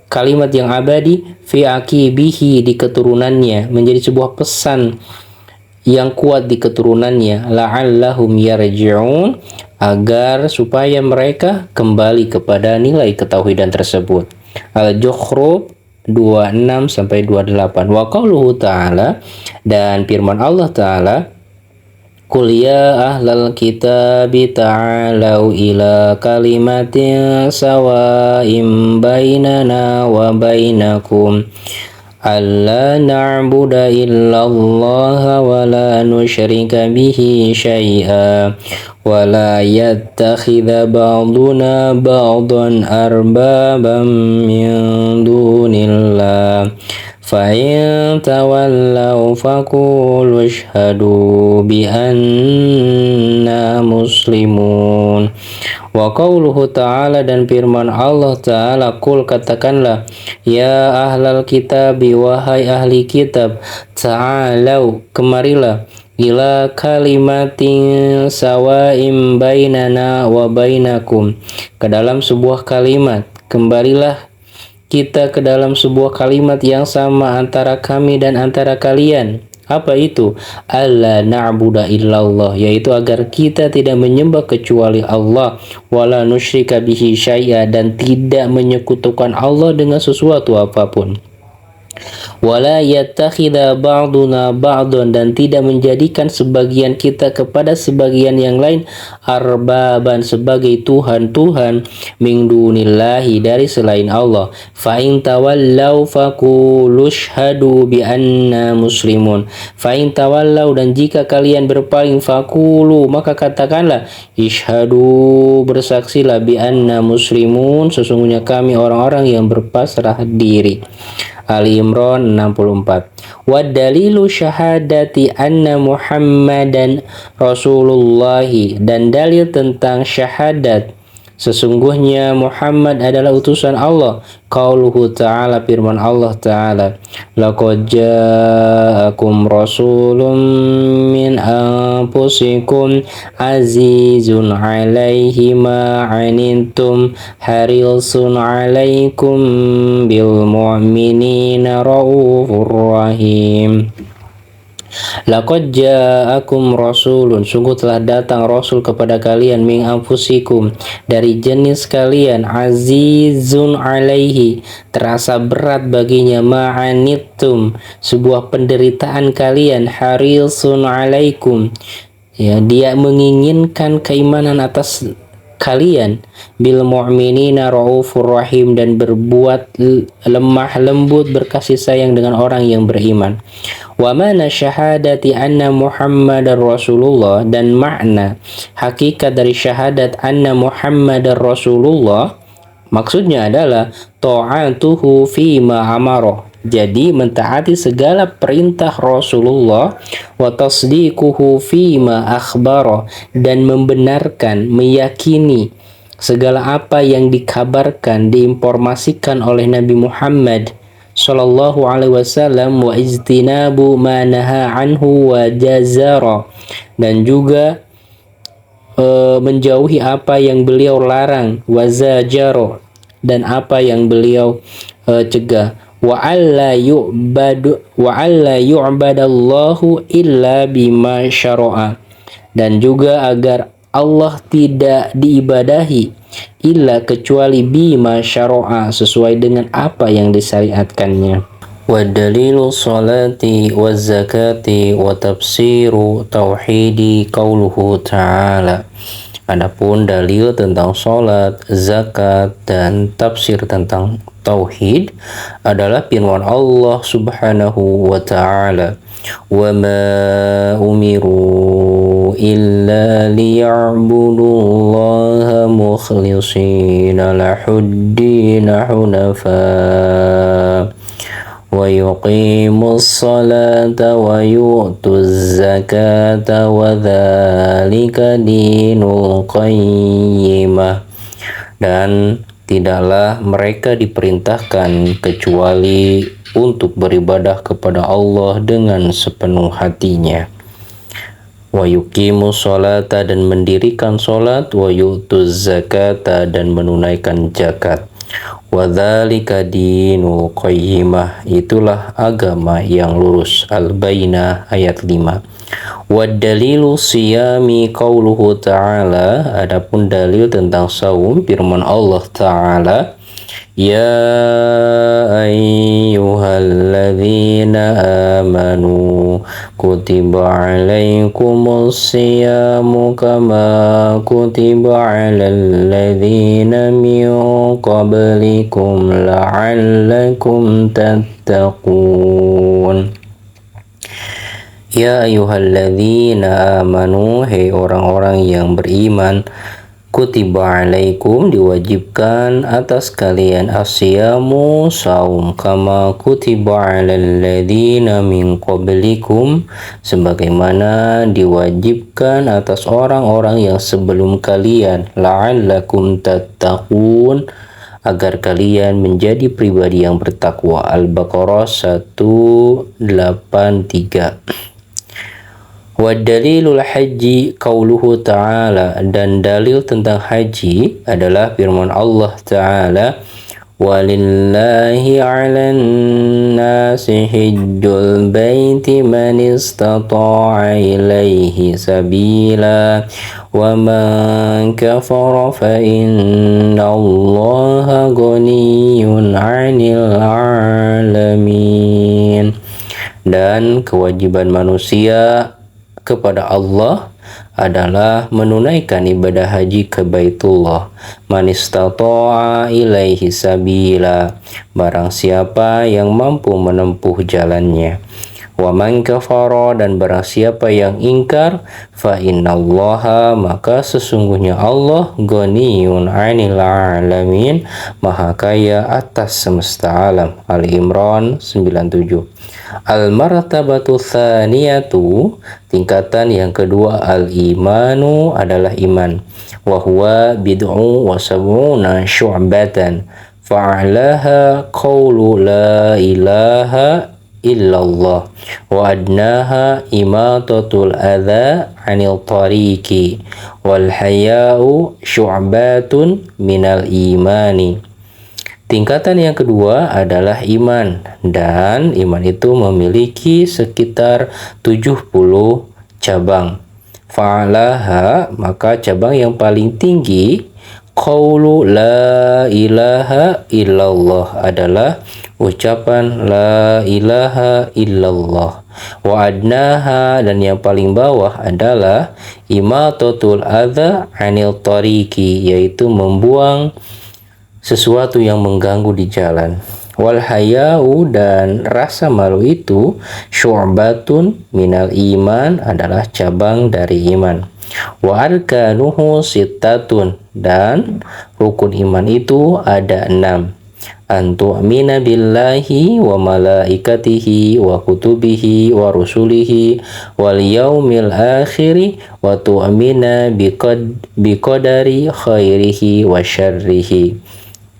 kalimat yang abadi, fi aqibihi, di keturunannya, menjadi sebuah pesan yang kuat di keturunannya, la'allahum yarji'un, agar supaya mereka kembali kepada nilai ketauhidan tersebut. Al-Zukhruf 26 sampai 28. Wa qauluhu ta'ala, dan firman Allah Ta'ala, Qul ya ahlal kitabi ta'alau ila kalimatin sawa'im bainana wa bainakum alla na'budu illallah wa la nusyrika bihi syai'a wa la yattakhidha ba'duna ba'dan arbaban min dunillah fa'in tawallaw faqulu ashhadu bi anna muslimun. Wa qauluhu ta'ala, dan firman Allah Ta'ala, qul, katakanlah, ya ahlal kitab, wahai ahli kitab, ta'alau, kemarilah, ila kalimatin sawa'im bainana wa bainakum, ke dalam sebuah kalimat, kembalilah kita ke dalam sebuah kalimat yang sama antara kami dan antara kalian. Apa itu? Alla na'budu illallah, yaitu agar kita tidak menyembah kecuali Allah, wala nusyrika bihi syai'a, dan tidak menyekutukan Allah dengan sesuatu apapun. Wala yattakhidha ba'duna ba'dun, dan tidak menjadikan sebagian kita kepada sebagian yang lain arbaban, sebagai tuhan-tuhan, min dunillahi, dari selain Allah. Fa in tawallau faqulu syhadu bi anna muslimun. Fa in tawallau, dan jika kalian berpaling, faqulu, maka katakanlah, isyhadu, bersaksilah, bi anna muslimun, sesungguhnya kami orang-orang yang berpasrah diri. Ali Imran 64. Wa dalilu syahadati anna Muhammadan Rasulullahi, dan dalil tentang syahadat sesungguhnya Muhammad adalah utusan Allah. Qauluhu ta'ala, firman Allah ta'ala, laqad ja'akum rasulun min anfusikum azizun 'alaihi ma 'anittum harisun 'alaikum bil mu'minina raufur rahim. Laqad ja'akum rasulun, sungguh telah datang rasul kepada kalian, min anfusikum, dari jenis kalian, azizun alaihi, terasa berat baginya, ma'anittum, sebuah penderitaan kalian, harisun alaikum, ya, dia menginginkan keimanan atas kalian, bil mu'minina raufur rahim, dan berbuat lemah lembut, berkasih sayang dengan orang yang beriman. Wa mana syahadati anna Muhammadar Rasulullah, dan makna hakikat dari syahadat anna Muhammadar Rasulullah, maksudnya adalah ta'atuhu fima amara, jadi mentaati segala perintah Rasulullah, wa tasdiquhu fima akhbara, dan membenarkan, meyakini segala apa yang dikabarkan, diinformasikan oleh Nabi Muhammad sallallahu alaihi wasallam, wa ijtinabu ma naha anhu wa jazara, dan juga menjauhi apa yang beliau larang, wa zajara, dan apa yang beliau cegah, wa alla yu'badallahu illa bima syara'a, dan juga agar Allah tidak diibadahi illa kecuali bima syara'a, sesuai dengan apa yang disyariatkannya. Wa dalilu salati wa zakati wa tafsiru tauhidi qauluhu ta'ala. Adapun dalil tentang salat, zakat, dan tafsir tentang tauhid adalah firman Allah Subhanahu wa ta'ala, wa ma umiru illa liya'budullaha mukhlishina lahuddina hunafa wa yuqimus salata wa yu'tuz zakata wa dzalika dinul qayyimah. Dan tidaklah mereka diperintahkan kecuali untuk beribadah kepada Allah dengan sepenuh hatinya. Wa yuqimus sholata, dan mendirikan sholat, wa yu'tuz zakata, dan menunaikan zakat. Wa dzalika dinul qayyimah, itulah agama yang lurus. Al-Bainah ayat 5. Wa dalilu siyami qauluhu ta'ala, adapun dalil tentang saum firman Allah ta'ala, ya ayyuhalladzina amanu kutiba alaikumus siyamu kama kutiba alal ladzina min qablikum la'allakum tattaqun. Ya ayyuhalladzina amanu, hei orang-orang yang beriman, kutiba alaikum, diwajibkan atas kalian, asyamu, saum, kama kutiba alal ladzina min qablikum, sebagaimana diwajibkan atas orang-orang yang sebelum kalian, la'allakum tattaqun, agar kalian menjadi pribadi yang bertakwa. Al-Baqarah 183. Wa dalilul haji qauluhu ta'ala, dan dalil tentang haji adalah firman Allah ta'ala, walillahi 'alan nasi hijjul baiti man istata'a ilaihi sabila wa man kafara fa innallaha ghaniyyun 'anil 'alamin. Dan kewajiban manusia kepada Allah adalah menunaikan ibadah haji ke Baitullah. Man istata'a ilaihi sabila, barang siapa yang mampu menempuh jalannya. Wa man kafara, dan barang siapa yang ingkar, fa innallaha, maka sesungguhnya Allah, ghaniyun 'anil 'alamin, maha kaya atas semesta alam. Ali Imran 97. Al-martabatu tsaniyatu, tingkatan yang kedua, al-imanu adalah iman. Wa huwa bid'u wa sab'una syu'batan. Fa'alaha qawlu la ilaha illallah wa adnaha imatatul adha 'anil tariqi wal haya'u syu'batun minal imani. Tingkatan yang kedua adalah iman, dan iman itu memiliki sekitar 70 cabang. Fa'alaha, maka cabang yang paling tinggi, qaulu la ilaha illallah, adalah ucapan la ilaha illallah. Wa adnaha, dan yang paling bawah adalah imatatul adha 'anil tariqi, yaitu membuang sesuatu yang mengganggu di jalan. Wal haya'u, dan rasa malu itu, syu'batun minal iman, adalah cabang dari iman. Wa arkanuhu sittatun, dan rukun iman itu ada 6. An tu'mina billahi wa malaikatihi wa kutubihi wa rusulihi wal yaumil akhiri wa tu'mina biqadari khairihi wa syarrihi.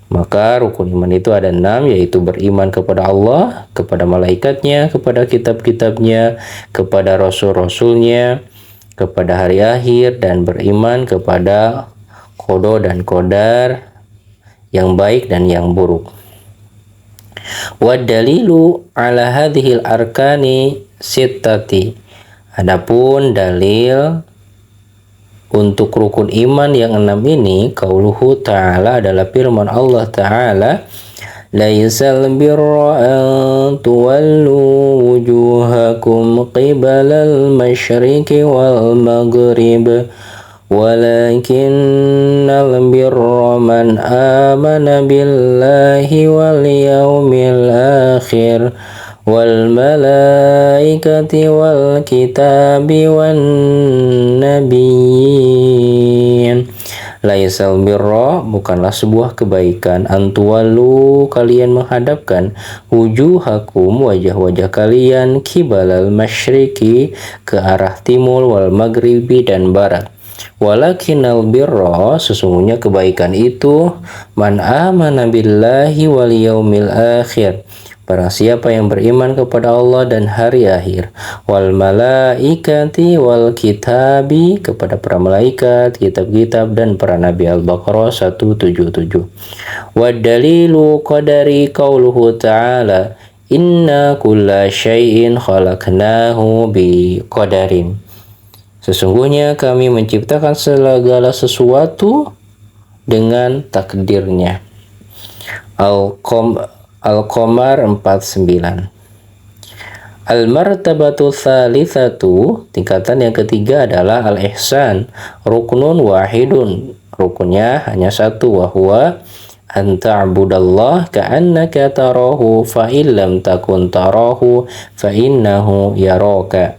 Maka rukun iman itu ada 6, yaitu beriman kepada Allah, kepada malaikatnya, kepada kitab-kitabnya, kepada rasul-rasulnya, kepada hari akhir, dan beriman kepada qada dan qadar yang baik dan yang buruk. Wa dalilu ala hadhil arkani sittati, adapun dalil untuk rukun iman yang 6 ini, qauluhu ta'ala, adalah firman Allah Ta'ala, laisal birra an tuwallu wujuhakum qibalal masyriqi wal maghrib walakinnal birra man amana billahi wal yawmil akhir wal malaikati wal kitabi wan nabiyyin. Laisal birra, bukanlah sebuah kebaikan, antuwalu, kalian menghadapkan, wujuhakum, wajah-wajah kalian, kibalal masyriqi, ke arah timur, wal maghribi, dan barat. Walakinal birra, sesungguhnya kebaikan itu, man amana billahi wal yaumil akhir, barang siapa yang beriman kepada Allah dan hari akhir, wal malaikati wal kitabi, kepada para malaikat, kitab-kitab, dan para nabi. Al-Baqarah 177. Wa dalilu qadari qauluhu ta'ala, inna kulla syai'in khalaqnahu bi qadarin. Sesungguhnya kami menciptakan segala sesuatu dengan takdirnya. Al-Qamar 49. Al-martabatu tsalitsatu, tingkatan yang ketiga adalah al-ihsan, ruknun wahidun, rukunnya hanya satu, wa huwa an ta'budallah ka'annaka tarahu fa illam takun tarahu fa innahu yaraka.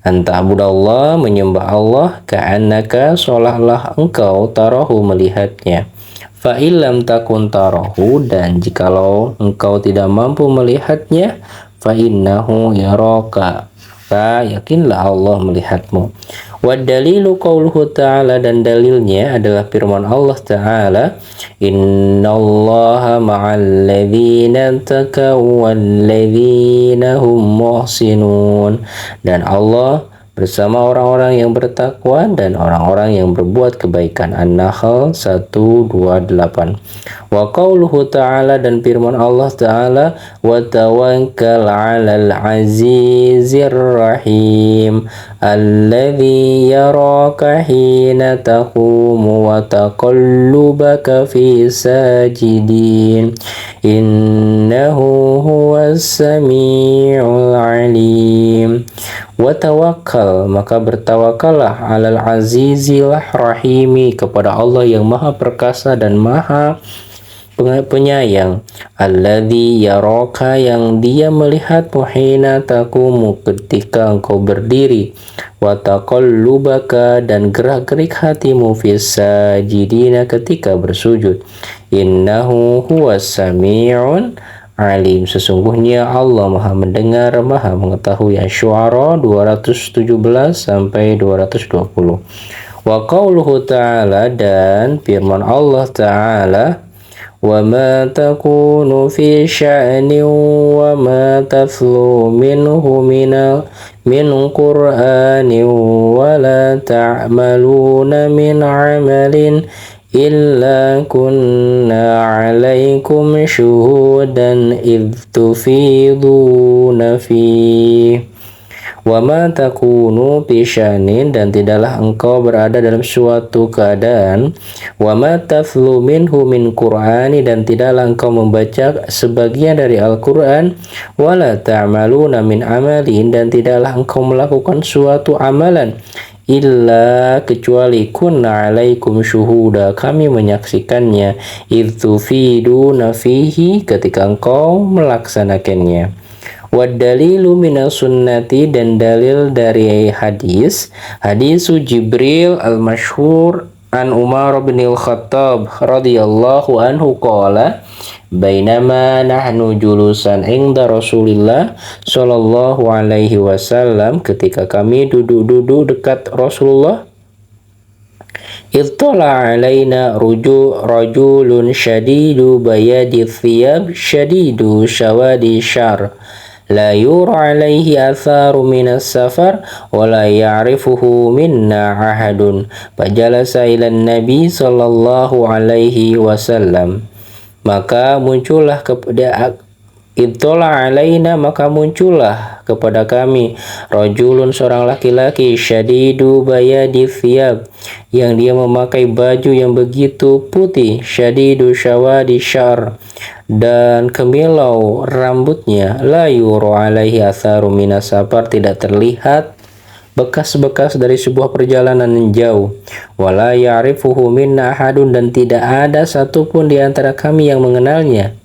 An ta'budallah, menyembah Allah, ka'annaka, seolah-olah engkau, tarahu, melihatnya, fa illam takun tarahu, dan jikalau engkau tidak mampu melihatnya, fa innahu yaraka, maka yakinlah Allah melihatmu. Wa dalilu qauluhu ta'ala, dan dalilnya adalah firman Allah Ta'ala, innallaha ma'al ladzina taqaw wal ladzina hum muhsinun, dan Allah bersama orang-orang yang bertakwa dan orang-orang yang berbuat kebaikan. An-Nahl 128. Wa qauluhu ta'ala, dan firman Allah Ta'ala, wa tawakkal 'alal azizir rahim alladzi yaraka hina taqumu wa taqallubaka fi sajidin innahu huwas samiul alim. Wa tawakkal, maka bertawakallah, 'alal azizil rahimi, kepada Allah yang maha perkasa dan maha penyayang. Alladzi yaraka, yang dia melihatmu, hina taqumu, ketika engkau berdiri, wa taqallubaka, dan gerak-gerik hatimu, fis sajidina, ketika bersujud. Innahu huwas sami'un alim, sesungguhnya Allah maha mendengar, maha mengetahui. Asy-Syu'ara 217 sampai 220. Wa qauluhu ta'ala, dan firman Allah Ta'ala, wa ma takunu fi sya'nin wa ma tatlu minhu min qur'anin wa la ta'maluna min 'amalin illa kunna 'alaikum syuhudan idh tufiduna fi. Wa ma takunu fi sya'nin, dan tidaklah engkau berada dalam suatu keadaan, wa ma taflu minhu min qur'ani, dan tidaklah engkau membaca sebagian dari Al-Qur'an, wa la ta'maluna min amalin, dan tidaklah engkau melakukan suatu amalan, illa, kecuali, kunna alaikum syuhuda, kami menyaksikannya, idzu fiduna fihi, ketika engkau melaksanakannya. Wadalilu minas sunnati, dan dalil dari hadis Jibril al-masyhur an Umar bin al-Khattab radhiyallahu anhu qala, bainama nahnu julusan inda Rasulillah sallallahu alaihi wasallam, ketika kami duduk-duduk dekat Rasulullah, ittala alaina rajulun syadidu bayadi thiyab syadidu syawadi syar la yura alaihi atharu minas safar wa la ya'rifuhu minna ahadun fajalasa ila nabi sallallahu alaihi wasallam. Maka muncullah kepada Ittala alaina, maka muncullah kepada kami, rajulun, seorang laki-laki, syadidu bayadi thiyab, yang dia memakai baju yang begitu putih, syadidu syawadi syar, dan kemilau rambutnya, la yuru alaihi atharu minas safar, tidak terlihat bekas-bekas dari sebuah perjalanan yang jauh, wala ya'rifuhu minna ahadun, dan tidak ada satupun di antara kami yang mengenalnya.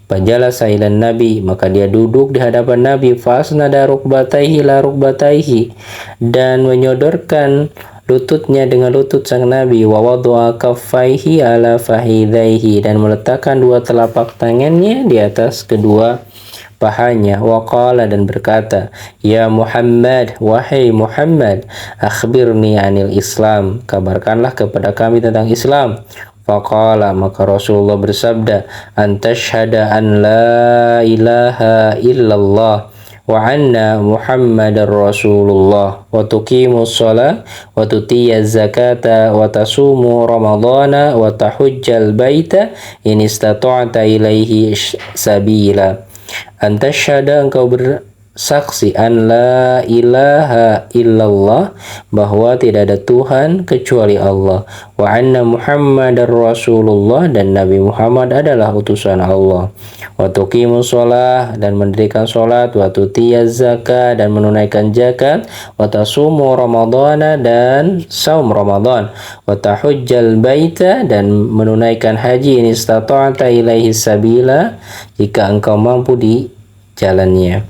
Fajalasa ilan nabi, maka dia duduk di hadapan Nabi, fasnada rukbataihi la rukbataihi, dan menyodorkan lututnya dengan lutut sang Nabi, wa wada'a kaffaihi ala fahidaihi, dan meletakkan dua telapak tangannya di atas kedua pahanya, wa qala, dan berkata, ya Muhammad, wahai Muhammad, akhbirni anil Islam, kabarkanlah kepada kami tentang Islam. Faqala, maka Rasulullah bersabda, antashhada an la ilaha illallah wa anna Muhammadar Rasulullah, wa tuqimus shalah, wa tutiyaz zakata, wa tasumu ramadhana, wa tahujjal baita in istata'ta ilaihi sabila. Antashhada, engkau bersaksi, an la ilaha illallah, bahwa tidak ada Tuhan kecuali Allah, wa anna Muhammadar Rasulullah, dan Nabi Muhammad adalah utusan Allah, wa tuqimus shalah, dan mendirikan salat, wa tutiyaz zakat, dan menunaikan zakat, wa tasumu ramadhana, dan saum Ramadan, wa tahujjal baita, dan menunaikan haji, in istata'ta ilaihi sabila, jika engkau mampu di jalannya.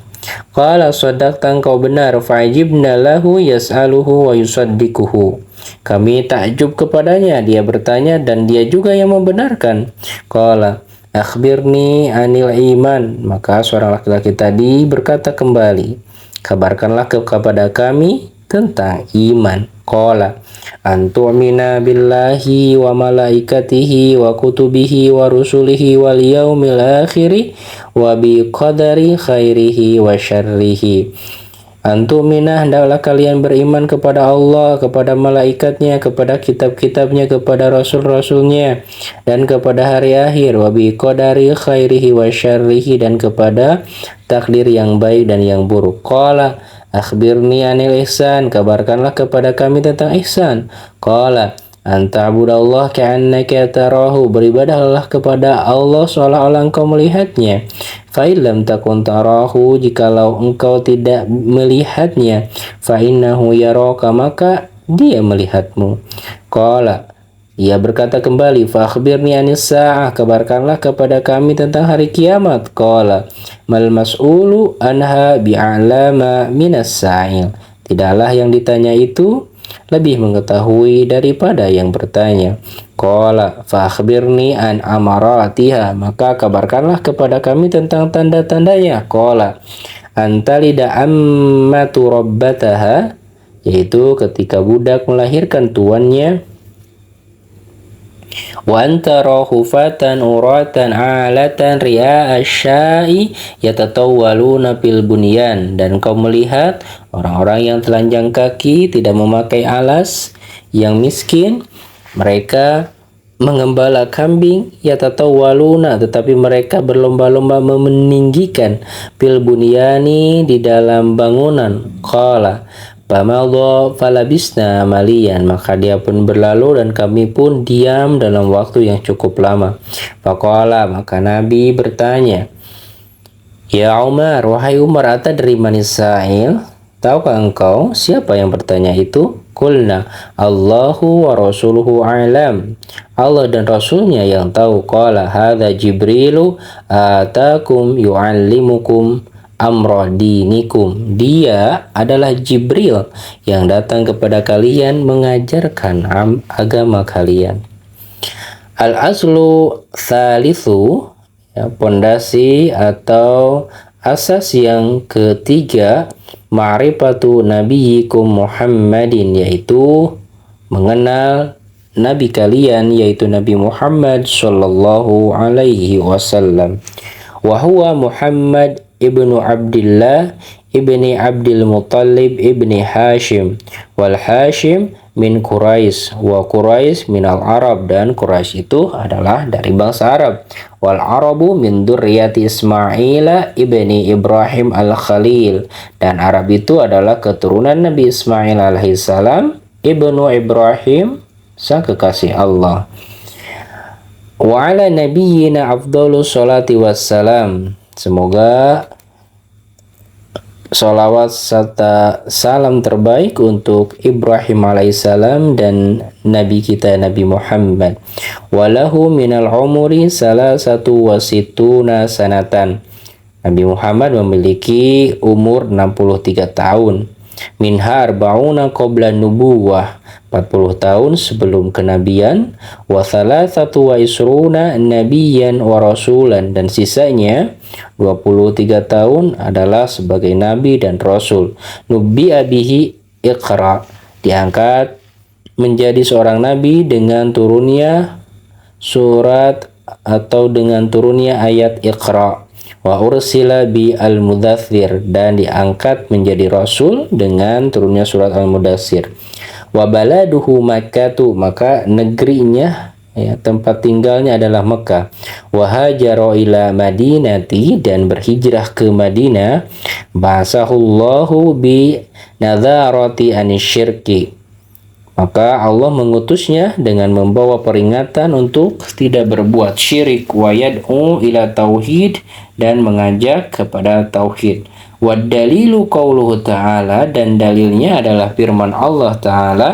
Qala sadaqta, engkau benar, fa'ajibna lahu yas'aluhu wa yusaddiquhu, kami takjub kepadanya, dia bertanya dan dia juga yang membenarkan. Qala akhbirni anil iman, maka seorang laki-laki tadi berkata kembali, kabarkanlah kepada kami tentang iman. Qala antu'mina billahi wa malaikatihi wa kutubihi wa rusulihi wal yaumil akhiri wa bi qadari khairihi wa syarrihi. Antumina, hendaklah kalian beriman kepada Allah, kepada malaikatnya, kepada kitab-kitabnya, kepada rasul-rasulnya, dan kepada hari akhir, wa bi qadari khairihi wa syarrihi, dan kepada takdir yang baik dan yang buruk. Qala akhbirni anil ihsan, kabarkanlah kepada kami tentang ihsan. Qala anta'budallah ka'annaka tarahu, beribadahlah kepada Allah seolah-olah engkau melihatnya. Fa'ilam takun tarahu, jikalau engkau tidak melihatnya, fa'innahu yaraka, maka dia melihatmu. Qala, ia berkata kembali, fa'akhbirni anis sa'ah, kabarkanlah kepada kami tentang hari kiamat. Qala mal mas'ulu anha bi'alama minas sa'il, tidaklah yang ditanya itu lebih mengetahui daripada yang bertanya. Qala fa akhbirni an amaratiha, maka kabarkanlah kepada kami tentang tanda-tandanya. Qala antalida ammatu rabbataha, yaitu ketika budak melahirkan tuannya. Wa antara hufatan uratan alatan ri'a asyai yatatawwaluna fil bunyan, dan kau melihat orang-orang yang telanjang kaki, tidak memakai alas, yang miskin, mereka mengembala kambing, yatatawwaluna, tetapi mereka berlomba-lomba meninggikan, fil bunyani, di dalam bangunan. Qala Pamadha falabisna malian, maka dia pun berlalu dan kami pun diam dalam waktu yang cukup lama. Faqala, maka Nabi bertanya, Ya Umar, wahai Umar, atadri manis sa'il, tahukah engkau siapa yang bertanya itu? Qulna Allahu wa rasuluhu a'lam, Allah dan Rasulnya yang tahu. Qala hadza Jibrilu atakum yu'allimukum amra dinikum, dia adalah Jibril yang datang kepada kalian mengajarkan agama kalian. Al-aslu thalithu, ya, pondasi atau asas yang ketiga, ma'rifatu nabiyikum Muhammadin, yaitu mengenal nabi kalian, yaitu Nabi Muhammad sallallahu alaihi wasallam. Wa huwa Muhammad ibnu Abdillah ibni Abdul Muttalib ibni Hashim, wal Hashim min Quraisy, wa Quraisy minal Arab, dan Quraisy itu adalah dari bangsa Arab. Wal Arabu min dzurriyyati Ismail ibni Ibrahim al-Khalil, dan Arab itu adalah keturunan Nabi Ismail alaihissalam, ibnu Ibrahim, sang kekasih Allah. Wa ala nabiyyina afdhalus sholati wassalam, semoga sholawat serta salam terbaik untuk Ibrahim alaihissalam dan Nabi kita Nabi Muhammad. Walahu minal umuri salasatu wasituna sanatan, Nabi Muhammad memiliki umur 63 tahun. Minha arba'una qabla nubuwah, 40 tahun sebelum kenabian. Wa thalathatu wa isruna nabiyan wa rasulan, dan sisanya 23 tahun adalah sebagai nabi dan rasul. Nubbi'a bihi iqra, diangkat menjadi seorang nabi dengan turunnya surat atau dengan turunnya ayat Iqra. Wa ursila bi al-mudaththir, dan diangkat menjadi rasul dengan turunnya surat al-mudaththir. Wa baladuhu Makkatu, maka negerinya, ya, tempat tinggalnya adalah Mekah. Wa hajara ila Madinati, dan berhijrah ke Madinah. Ba'asahullahu bi nadharati anisyirki, maka Allah mengutusnya dengan membawa peringatan untuk tidak berbuat syirik. Wa yad'u ila tauhid, dan mengajak kepada tauhid. Wa dalilu qauluhu ta'ala, dan dalilnya adalah firman Allah Ta'ala,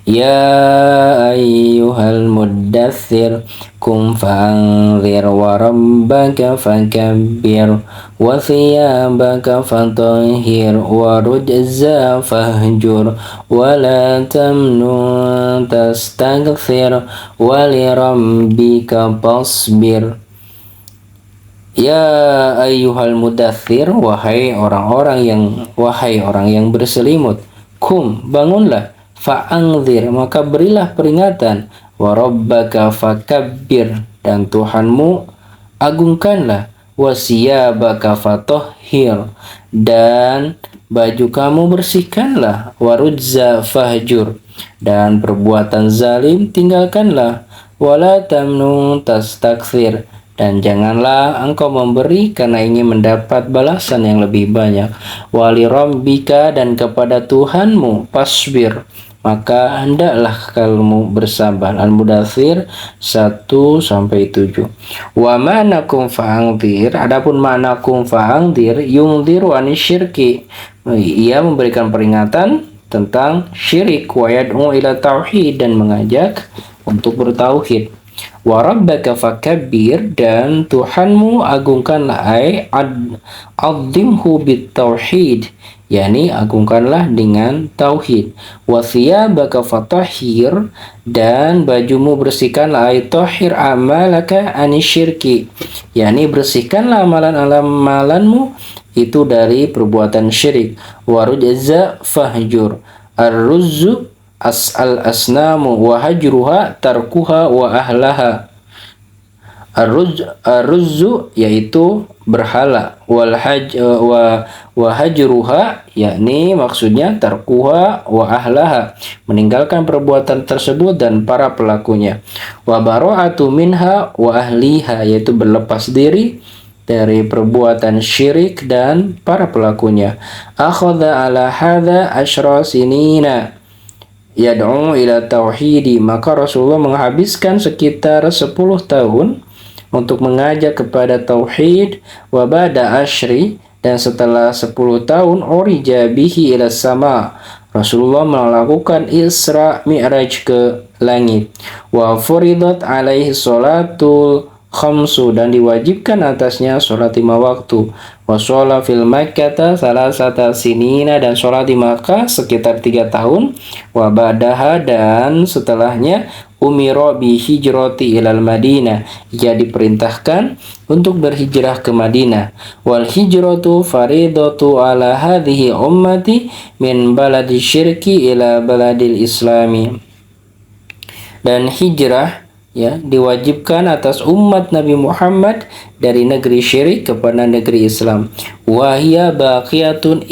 Ya ayyuhal muddaththir kum fa'anzir wa rabbaka fakabbir wa thiyabaka fatahhir wa rujza fahjur wa la tamnun tastaghfir wa li rabbika fasbir. Ya ayyuhal muddaththir, wahai orang yang berselimut, kum, bangunlah, fa'anzir, maka berilah peringatan, wa rabbaka fakabbir, dan Tuhanmu agungkanlah, wa siyabaka fatahhir, dan baju kamu bersihkanlah, warujza fahjur, dan perbuatan zalim tinggalkanlah, wala tamnun tastakthir, dan janganlah engkau memberi karena ingin mendapat balasan yang lebih banyak, wali rabbika, dan kepada Tuhanmu pasbir, maka hendaklah kamu bersabar. Al-Mudathir 1-7. Wa ma'nakum fa'angdir, adapun ma'nakum fa'angdir, yungdiru anisyirki, ia memberikan peringatan tentang syirik, wa yad'u ila tauhid, dan mengajak untuk bertauhid. Wa rabbaka fakabbir, dan Tuhanmu agungkanlah, ai adzimhu bit tauhid, yakni agungkanlah dengan tauhid. Wa thiyabaka fatahhir, dan bajumu bersihkanlah, ai tahhir amalaka anisyirki, yakni bersihkanlah amalan-amalanmu itu dari perbuatan syirik. Wa rujza fahjur, ar-ruzzu al-asnamu wa hajruha tarkuha wa ahlaha. Ar-ruzzu yaitu berhala, wa hajruha yakni maksudnya tarkuha wa ahlaha, meninggalkan perbuatan tersebut dan para pelakunya. Wa bara'atu minha wa ahliha, yaitu berlepas diri dari perbuatan syirik dan para pelakunya. Akhadha ala hadha asyra sinina yad'u ila tauhidi, maka Rasulullah menghabiskan sekitar 10 tahun untuk mengajak kepada tauhid. Wa ba'da asyri, dan setelah 10 tahun, urija bihi ila sama, Rasulullah melakukan Isra Mi'raj ke langit. Wa furidat alaihi sholatul khamsu, dan diwajibkan atasnya sholat 5 waktu. Wa sholat fil makkata salasata sinina, dan sholat di Makkah sekitar 3 tahun. Wa ba'daha, dan setelahnya, umiro bi hijrati ilal Madinah, ia diperintahkan untuk berhijrah ke Madinah. Wal hijratu faridatu ala hadhihi ummati min baladi syirki ila baladil islami, dan hijrah diwajibkan atas umat Nabi Muhammad dari negeri syirik kepada negeri Islam. Wahia baqiyatun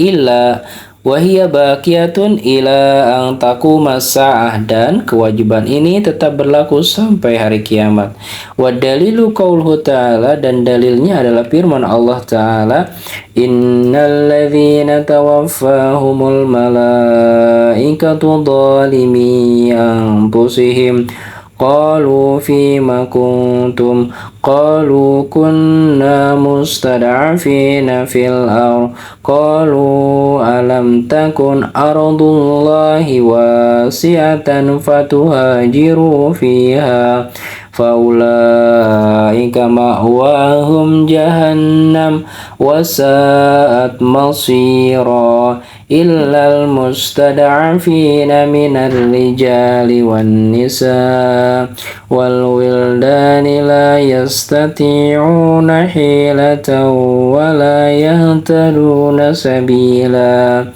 ila ang taquma sa'ah, dan kewajiban ini tetap berlaku sampai hari kiamat. Wa dalilu qauluhu ta'ala, dan dalilnya adalah firman Allah Ta'ala, innal ladzina tawaffahumul malaikatu zalimi anfusihim qalu fima kuntum qalu kunna mustad'afina fil ardh qalu alam takun ardullahi wasi'atan fatuhajiru fiha faulaika ma'wahum jahannam wasa'at masira illal mustad'afina minar rijali wan nisa wal wildani la yastati'una hilatan wa la yahtaduna sabila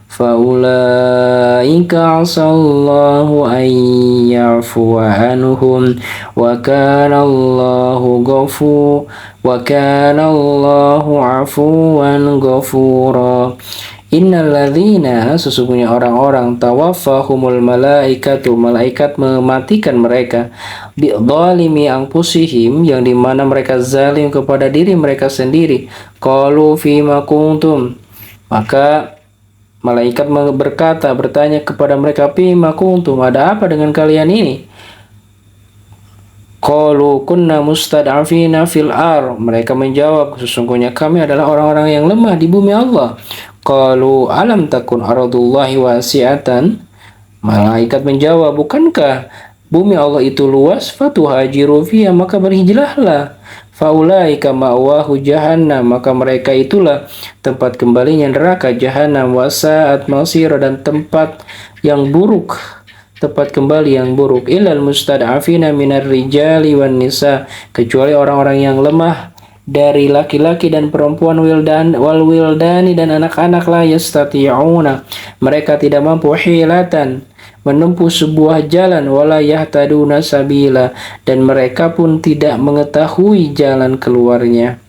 faulaika asallahu an ya'fuwa anhum wa kana Allahu afuwan ghafura. Innalladzina, sesungguhnya orang-orang, tawaffahumul malaikatu, malaikat mematikan mereka, bidzalimi anfusihim, yang dimana mereka zalim kepada diri mereka sendiri. Qalu fima kuntum, maka malaikat bertanya kepada mereka, fima kuntum, ada apa dengan kalian ini? Qalu kunna mustad'afina fil ardh, mereka menjawab, sesungguhnya kami adalah orang-orang yang lemah di bumi Allah. Qalu alam takun ardullahi wasi'atan, malaikat menjawab, bukankah bumi Allah itu luas? Fatuhajiru fiha, maka berhijrahlah. Faulaika ma'wahu jahannam, maka mereka itulah tempat kembalinya neraka jahannam, wasa'at masira, dan tempat yang buruk, tempat kembali yang buruk. Illal mustad'afina minar rijali wan nisa, kecuali orang-orang yang lemah dari laki-laki dan perempuan, wal wildani, dan anak-anak, la yastati'una, mereka tidak mampu hilatan, menempuh sebuah jalan, wala yahtaduna sabila, dan mereka pun tidak mengetahui jalan keluarnya.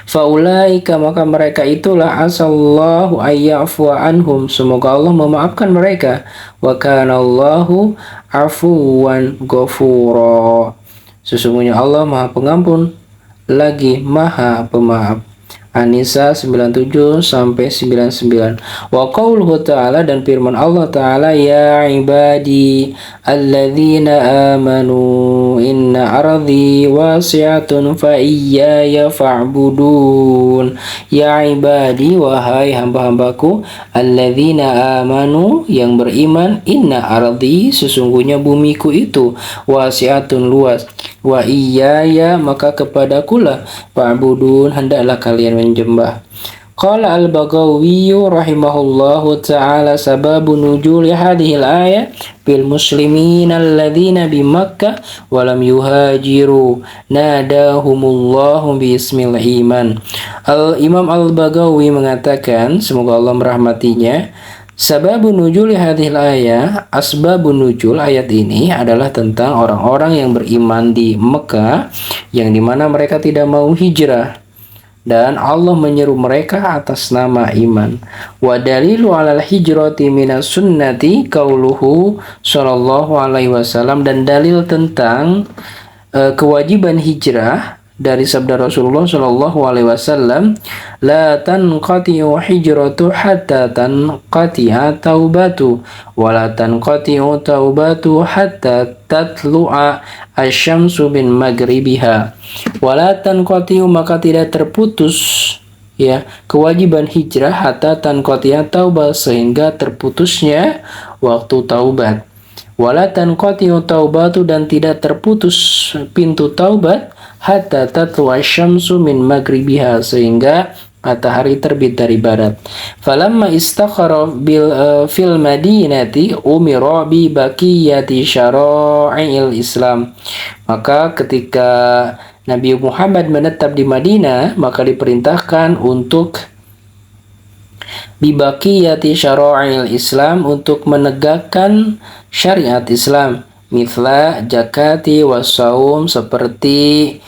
Faulaika maka mereka itulah asallahu ayyafu anhum, semoga Allah memaafkan mereka. Wa kana Allahu afuwan ghafura, sesungguhnya Allah Maha Pengampun lagi Maha Pemaaf. An-Nisa 97 sampai 99. Wa qauluhu ta'ala, dan firman Allah ta'ala, ya ibadi alladzina amanu inna ardi wasi'atun fa iyaya fa'budun. Ya ibadi, wahai hamba-hambaku, alladzina amanu, yang beriman, inna ardi, sesungguhnya bumiku itu, wasi'atun, luas, wa iyaya, maka kepadakulah, fa'budun, hendaklah kalian menyembah. Qala al-Baghawi rahimahullahu ta'ala, sababu nuzul hadhil ayah bil muslimin alladzina bi Makkah wa lam yuhajiru nadahumullahu bi ismil iman. Imam al-Baghawi mengatakan, semoga Allah merahmatinya, sababun nuzul hadhil ayah, asbabun nuzul ayat ini adalah tentang orang-orang yang beriman di Mekah, yang dimana mereka tidak mau hijrah, dan Allah menyeru mereka atas nama iman. Wa dalilu alal hijrati minas sunnati qauluhu sallallahu alaihi wasallam, dan dalil tentang kewajiban hijrah dari sabda Rasulullah sallallahu alaihi wasallam, la tanqati'u hijratu hatta tanqati'a taubatu wa la tanqati'u taubatu hatta tatlu'a asyamsu min maghribiha. Wa la tanqati'u, maka tidak terputus, ya, kewajiban hijrah, hatta tanqati'a taubat, sehingga terputusnya waktu taubat. Wala tanqati'u taubatu, dan tidak terputus pintu taubat, hatta tatlu'a syamsu min maghribiha, sehingga matahari terbit dari barat. Falamma istakhara fil madinati umira bi baqiyati syara'il Islam. Maka ketika Nabi Muhammad menetap di Madinah, maka diperintahkan untuk bibaqiyati syara'il Islam, untuk menegakkan syariat Islam, mithla zakati wassaum, seperti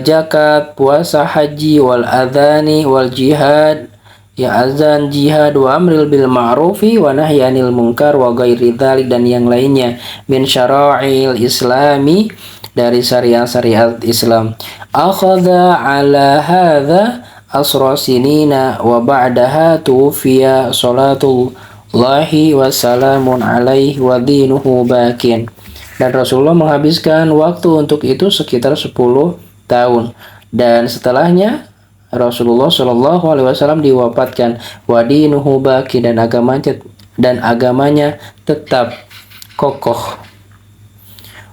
zakat, puasa, haji, wal adhani, wal jihad, ya, azan, jihad, wa amril bil ma'rufi wa nahyanil munkar, wa ghairi dzalik, dan yang lainnya, min syara'il islami, dari syariat-syariat Islam. Akhadha ala hadha asra sinina wa ba'daha tuwfiya salatullahi wa salamun alaihi wa dinuhu bakin. Dan Rasulullah menghabiskan waktu untuk itu sekitar 10 tahun, dan setelahnya Rasulullah Shallallahu Alaihi Wasallam diwafatkan. Wadinuhu baki, dan agamanya tetap kokoh.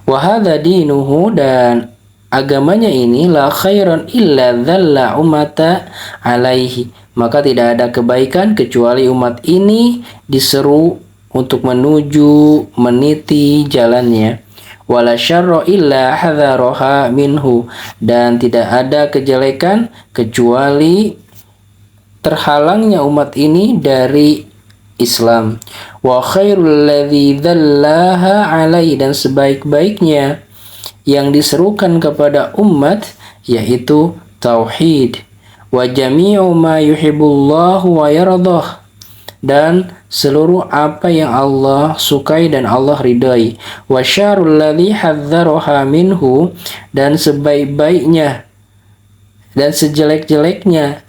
Wahada dinuhu, dan agamanya ini, la khairan illa dhalla umata alaihi, maka tidak ada kebaikan kecuali umat ini diseru untuk meniti jalannya. Wala syarra illa hadharoha minhu, dan tidak ada kejelekan kecuali terhalangnya umat ini dari Islam. Wa khairul ladzi dhallaha alai, dan sebaik-baiknya yang diserukan kepada umat yaitu tauhid. Wa jami'u ma yuhibbullahu wa yardah, dan seluruh apa yang Allah sukai dan Allah ridai. Wa syarrul ladzi hadzaraha minhu, dan sebaik-baiknya dan sejelek-jeleknya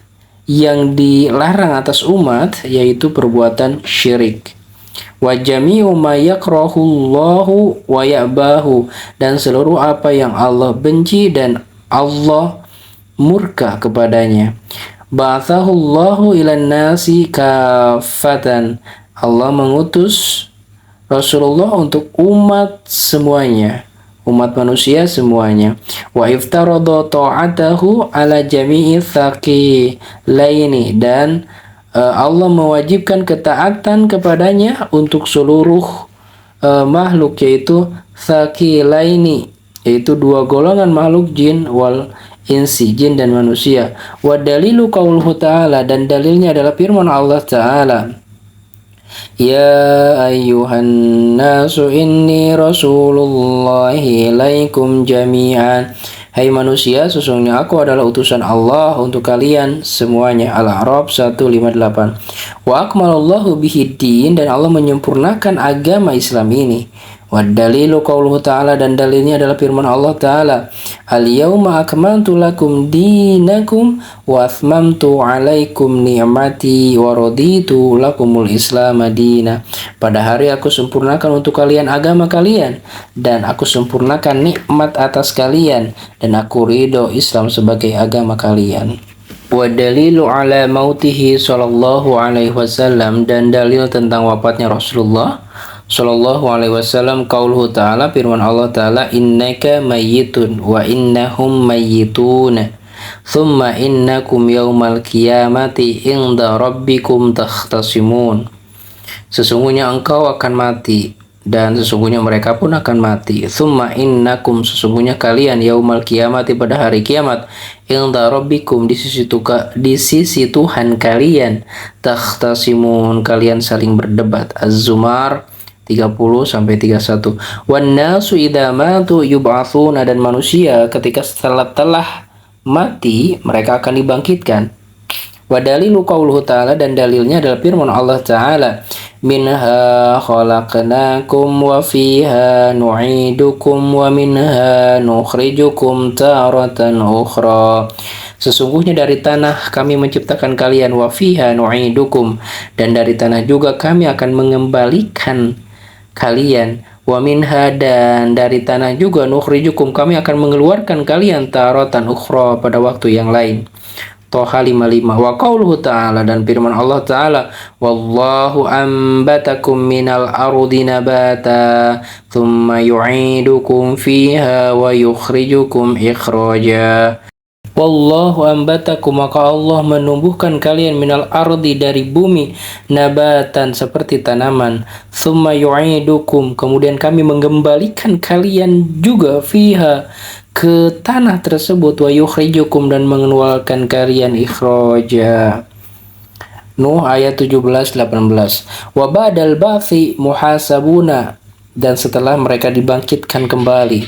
yang dilarang atas umat yaitu perbuatan syirik. Wa jami'u ma yakrahullahu wa ya'bahu, dan seluruh apa yang Allah benci dan Allah murka kepadanya. Ba'athahullahu ilan nasi kafatan, Allah mengutus Rasulullah untuk umat semuanya, umat manusia semuanya. Wa iftarada ta'atahu ala jami'i thaqilaini, dan Allah mewajibkan ketaatan kepadanya untuk seluruh makhluk, yaitu thaqilaini, yaitu dua golongan makhluk, jin wal insi, jin dan manusia. Wa dalilu qauluhu ta'ala, dan dalilnya adalah firman Allah Ta'ala, ya ayyuhan nasu inni rasulullahi ilaikum jami'an Hai manusia, sesungguhnya aku adalah utusan Allah untuk kalian semuanya. Al-A'raf 158. Wa akmalallahu bihid-din, dan Allah menyempurnakan agama Islam ini. Wa dalilu qauluhu ta'ala, dan dalilnya adalah firman Allah Ta'ala. Al-yawma akmaltu lakum dinakum wa atmamtu alaikum ni'mati wa raditu lakumul islam dina. Pada hari aku sempurnakan untuk kalian agama kalian, dan aku sempurnakan nikmat atas kalian, dan aku ridho Islam sebagai agama kalian. Wa dalilu ala mautihi sallallahu alaihi wasallam, dan dalil tentang wafatnya Rasulullah sallallahu alaihi wasallam qauluhu ta'ala, firman Allah Ta'ala, innaka mayyitun wa innahum mayyitun thumma innakum yaumal qiyamati inda rabbikum takhtasimun. Sesungguhnya engkau akan mati dan sesungguhnya mereka pun akan mati. Thumma innakum, sesungguhnya kalian, yaumal qiyamati, pada hari kiamat, inda rabbikum, di sisi Tuhan kalian, takhtasimun, kalian saling berdebat. Az-Zumar 30-31. Wan nasu idza matu yub'atsuna, dan manusia ketika telah mati mereka akan dibangkitkan. Wa dalilu qauluhu ta'ala, dan dalilnya adalah firman Allah Ta'ala, minha khalaqnakum wa fiha nu'idukum wa minha nukhrijukum taratan ukhra. Sesungguhnya dari tanah kami menciptakan kalian, wa fiha nu'idukum, dan dari tanah juga kami akan mengembalikan kalian, wa minha, dan dari tanah juga, nukhrijukum, kami akan mengeluarkan kalian, taratan ukhra, pada waktu yang lain. Toha 55. Wa qauluhu ta'ala, dan firman Allah Ta'ala, wallahu ambatakum minal ardi nabata thumma yu'idukum fiha wa yukhrijukum ikhraja. Wallahu ambatakum, maka Allah menumbuhkan kalian, minal ardi, dari bumi, nabatan, seperti tanaman, thumma yu'idukum, kemudian kami mengembalikan kalian juga, fiha, ke tanah tersebut, wa yukhrijukum, dan mengeluarkan kalian, ikhraja. Nuh ayat 17-18. Wa ba'dal ba'thi muhasabuna, dan setelah mereka dibangkitkan kembali,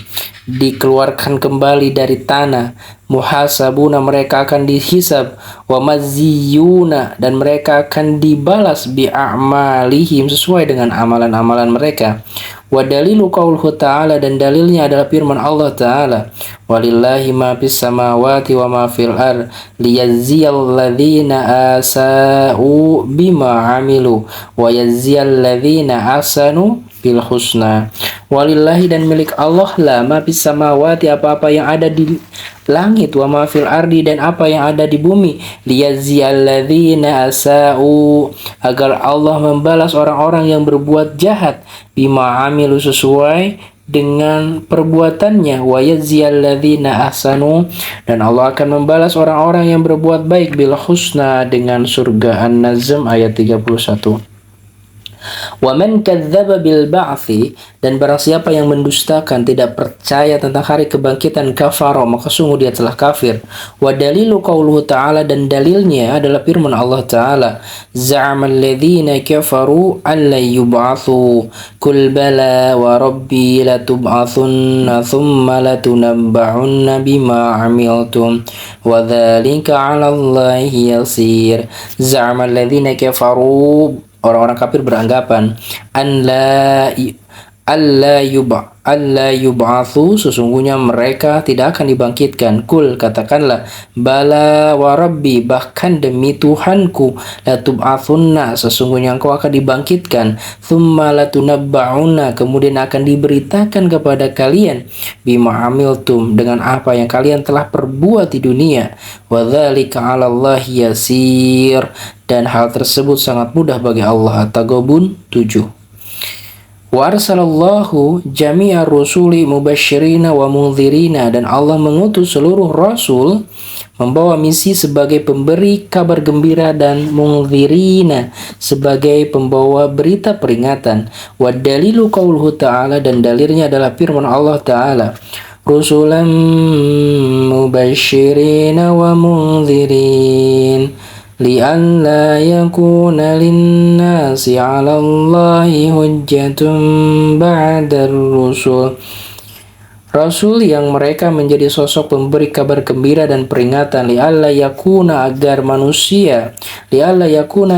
dikeluarkan kembali dari tanah, muhasabuna, mereka akan dihisab, wa maziyuna, dan mereka akan dibalas, bi'amalihim, sesuai dengan amalan-amalan mereka. Wa dalilu qauluhu ta'ala, dan dalilnya adalah firman Allah Ta'ala, walillahi ma fis samawati wa ma fil ard liyajziyal ladzina asa'u bima amilu wa yajziyal ladzina ahsanu bil husna. Walillahi, dan milik Allah lah, ma fis samawati, apa-apa yang ada di langit, wa ma fil ardi, dan apa yang ada di bumi, liyajziyal ladzina asa'u, agar Allah membalas orang-orang yang berbuat jahat, bima amilu, sesuai dengan perbuatannya, wa yajziyal ladzina ahsanu, dan Allah akan membalas orang-orang yang berbuat baik, bil husna, dengan surga. An-Nazm ayat 31. Wa man kadzdzaba bil ba'tsi, dan barang siapa yang mendustakan, tidak percaya tentang hari kebangkitan, kafara, maka sungguh dia telah kafir. Wa dalilu qauluhu ta'ala, dan dalilnya adalah firman Allah Ta'ala, za'amal ladzina kafaru alla yub'atsu qul bala wa rabbi latub'atsunna thumma latunabba'unna bima 'amiltum wa dzalika 'ala Allahi yasir. Za'amal ladzina kafaru, orang-orang kafir beranggapan, alla yub'atsu, sesungguhnya mereka tidak akan dibangkitkan. Kul, katakanlah, bala wa rabbi, bahkan demi Tuhanku, latub'atsunna, sesungguhnya engkau akan dibangkitkan, thumma latunabba'unna, kemudian akan diberitakan kepada kalian, bima amiltum, dengan apa yang kalian telah perbuat di dunia, wa dzalika 'ala Allahi yasir, dan hal tersebut sangat mudah bagi Allah. At-Taghabun 7. Wa arsalallahu jami'ar rusuli mubasyirina wa mundzirina, dan Allah mengutus seluruh rasul membawa misi sebagai pemberi kabar gembira, dan mundzirina sebagai pembawa berita peringatan. Wa dalilu qauluhu ta'ala, dan dalilnya adalah firman Allah Ta'ala, rusulan mubasyirina wa mundzirin li'alla yakuna linnasi 'ala Allahi hujjatun ba'dar rusul. Rasul yang mereka menjadi sosok pemberi kabar gembira dan peringatan li'alla yakuna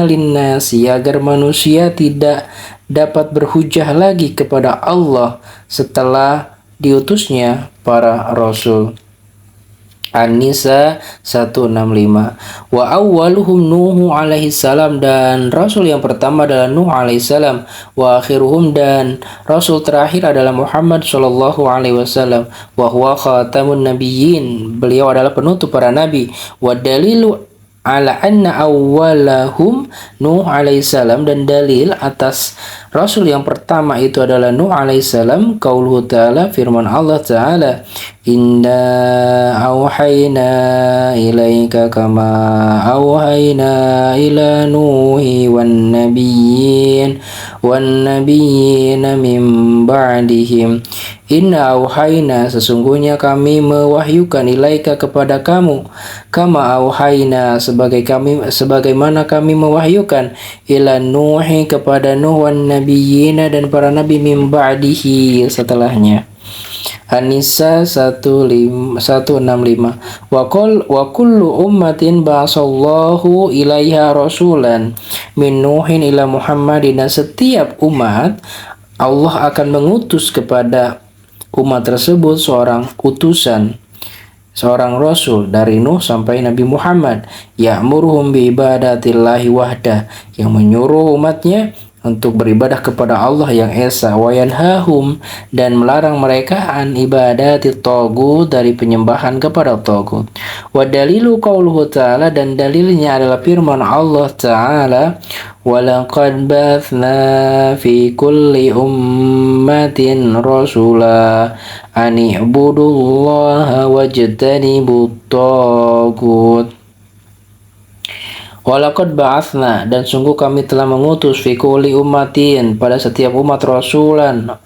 linnasi agar manusia tidak dapat berhujah lagi kepada Allah setelah diutusnya para rasul. An-Nisa 165. Wa awwaluhum Nuh alaihi salam, dan rasul yang pertama adalah Nuh alaihi salam. Wa akhiruhum, dan rasul terakhir adalah Muhammad sallallahu alaihi wasallam. Wa huwa khatamun nabiyyin, beliau adalah penutup para nabi. Wa dalilu ala anna awwalahum Nuh alaihissalam, dan dalil atas rasul yang pertama itu adalah Nuh alaihissalam qauluhu ta'ala, firman Allah ta'ala, inna awhayna ilaika kama awhayna ila nuhi wan nabiyyin min ba'dihim. Inna auhayna, sesungguhnya kami mewahyukan ilaika kepada kamu, kama auhayna, sebagaimana kami mewahyukan ila nuhi kepada Nuh wan nabiyina, dan para nabi min ba'dihi setelahnya. An-Nisa 165. Wa kullu ummatin ba'asallahu ilaiha rasulan min Nuhin ila Muhammadin, setiap umat Allah akan mengutus kepada umat tersebut seorang utusan, seorang rasul dari Nuh sampai Nabi Muhammad, ya'muruhum bi ibadatillahi wahdah, yang menyuruh umatnya untuk beribadah kepada Allah yang esa, wa yanhahum, dan melarang mereka an ibadati tagut, dari penyembahan kepada tagut. Wa dalilu qauluhu ta'ala, dan dalilnya adalah firman Allah ta'ala, walaqad ba'atsna fi kulli ummatin rasula an i'budullaha wajtanibut tagut. Walaqad ba'atsna, dan sungguh kami telah mengutus fi kulli ummatin, pada setiap umat, rasulan,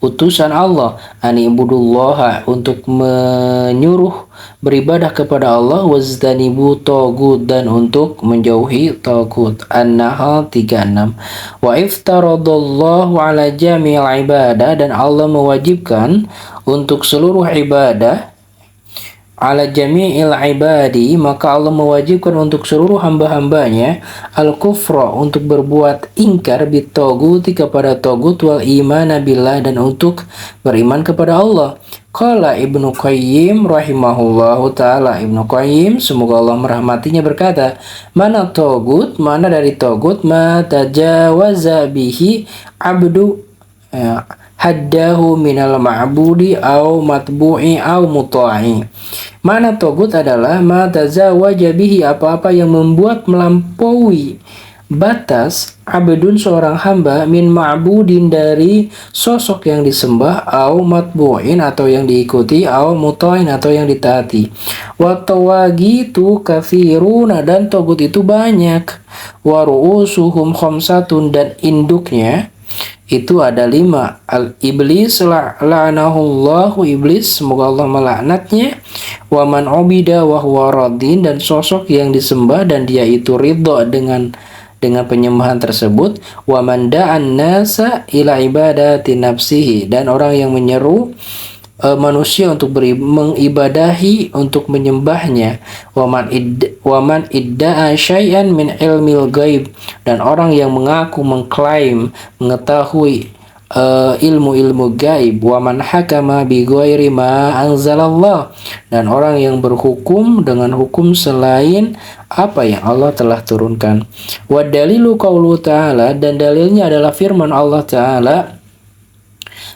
utusan Allah, ani ibudullaha, untuk menyuruh beribadah kepada Allah, wajtanibu tagut, dan untuk menjauhi tagut. An-Nahl 36. Wa iftaradallahu ala jami'il ibadah, dan Allah mewajibkan untuk seluruh ibadah, ala jami'il ibadi, maka Allah mewajibkan untuk seluruh hamba-hambanya al-kufra, untuk berbuat ingkar bitaguti, kepada tagut, wal imana billah, dan untuk beriman kepada Allah. Qala Ibnu Qayyim rahimahullahu ta'ala, Ibnu Qayyim semoga Allah merahmatinya berkata, mana tagut, mana dari tagut, ma tajawaza bihi abdu haddahu minal ma'budi au matbu'i au muta'i. Mana togut adalah ma tazawaja bihi, apa-apa yang membuat melampaui batas, abdun, seorang hamba, min ma'budin, dari sosok yang disembah, au matbu'in, atau yang diikuti, au muta'in, atau yang ditaati. Wa tawagitu kathiruna, dan togut itu banyak. Wa ru'usuhum khamsatun, dan induknya itu ada 5. Al-iblis la'anahullahu, iblis semoga Allah melaknatnya. Wa man ubida wa huwa radin, dan sosok yang disembah dan dia itu ridha dengan penyembahan tersebut. Wa man da'an nasa ila ibadati nafsihi, dan orang yang menyeru manusia untuk mengibadahi, untuk menyembahnya. Wa man idda'a syai'an min ilmil ghaib, dan orang yang mengaku, mengklaim mengetahui ilmu-ilmu gaib. Wa man hakama bi ghairi ma anzalallah, dan orang yang berhukum dengan hukum selain apa yang Allah telah turunkan. Wa dalilu qaulu ta'ala, dan dalilnya adalah firman Allah ta'ala,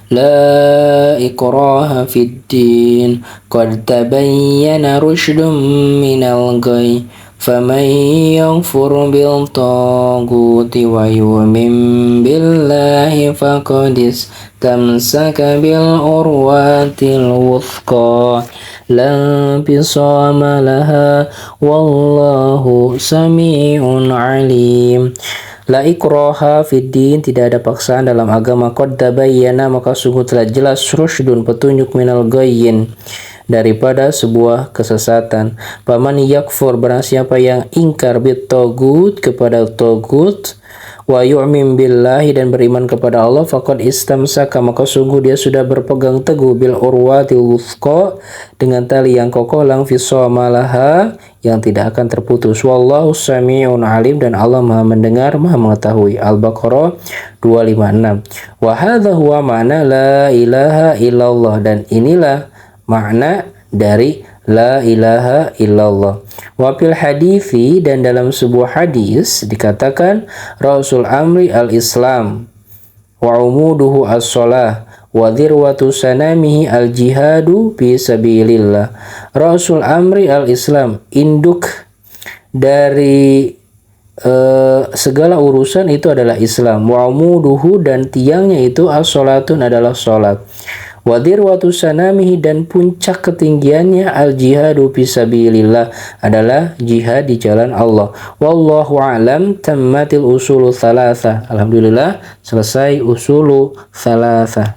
la ikraha fid din qad tabayyana rusydun minal ghayy faman yakfur bil taguti wa yu'min billahi faqad istamsaka bil urwatil wuthqa la fisama laha wallahu sami'un alim. La ikraha fid din, tidak ada paksaan dalam agama. Qad tabayyana, maka sungguh telah jelas, rusydun, petunjuk, minal ghayyin, daripada sebuah kesesatan. Faman yakfur, barang siapa yang ingkar bit tagut, kepada tagut, wa yu'min billahi dan beriman kepada Allah, faqad istamsaka maka sungguh dia sudah berpegang teguh bil urwatil wuthqa dengan tali yang kokoh lang fisomalaha yang tidak akan terputus. Wallahu sami'un alim dan Allah Maha mendengar, Maha mengetahui. Al-Baqarah 256. Wa hadza huwa ma'na la ilaha illallah dan inilah makna dari la ilaha illallah. Wa fil hadithi dan dalam sebuah hadis dikatakan Rasul amri al-Islam wa umuduhu as-shalah wa dhirwatu sanamihi al-jihadu fi sabilillah. Rasul amri al-Islam, induk dari segala urusan itu adalah Islam. Wa umuduhu dan tiangnya itu as-shalatun adalah salat. Wadir watu sanamihi dan puncak ketinggiannya al jihadu fisabilillah adalah jihad di jalan Allah. Wallahu a'lam. Tammatil usulu thalatha. Alhamdulillah selesai usulu thalatha.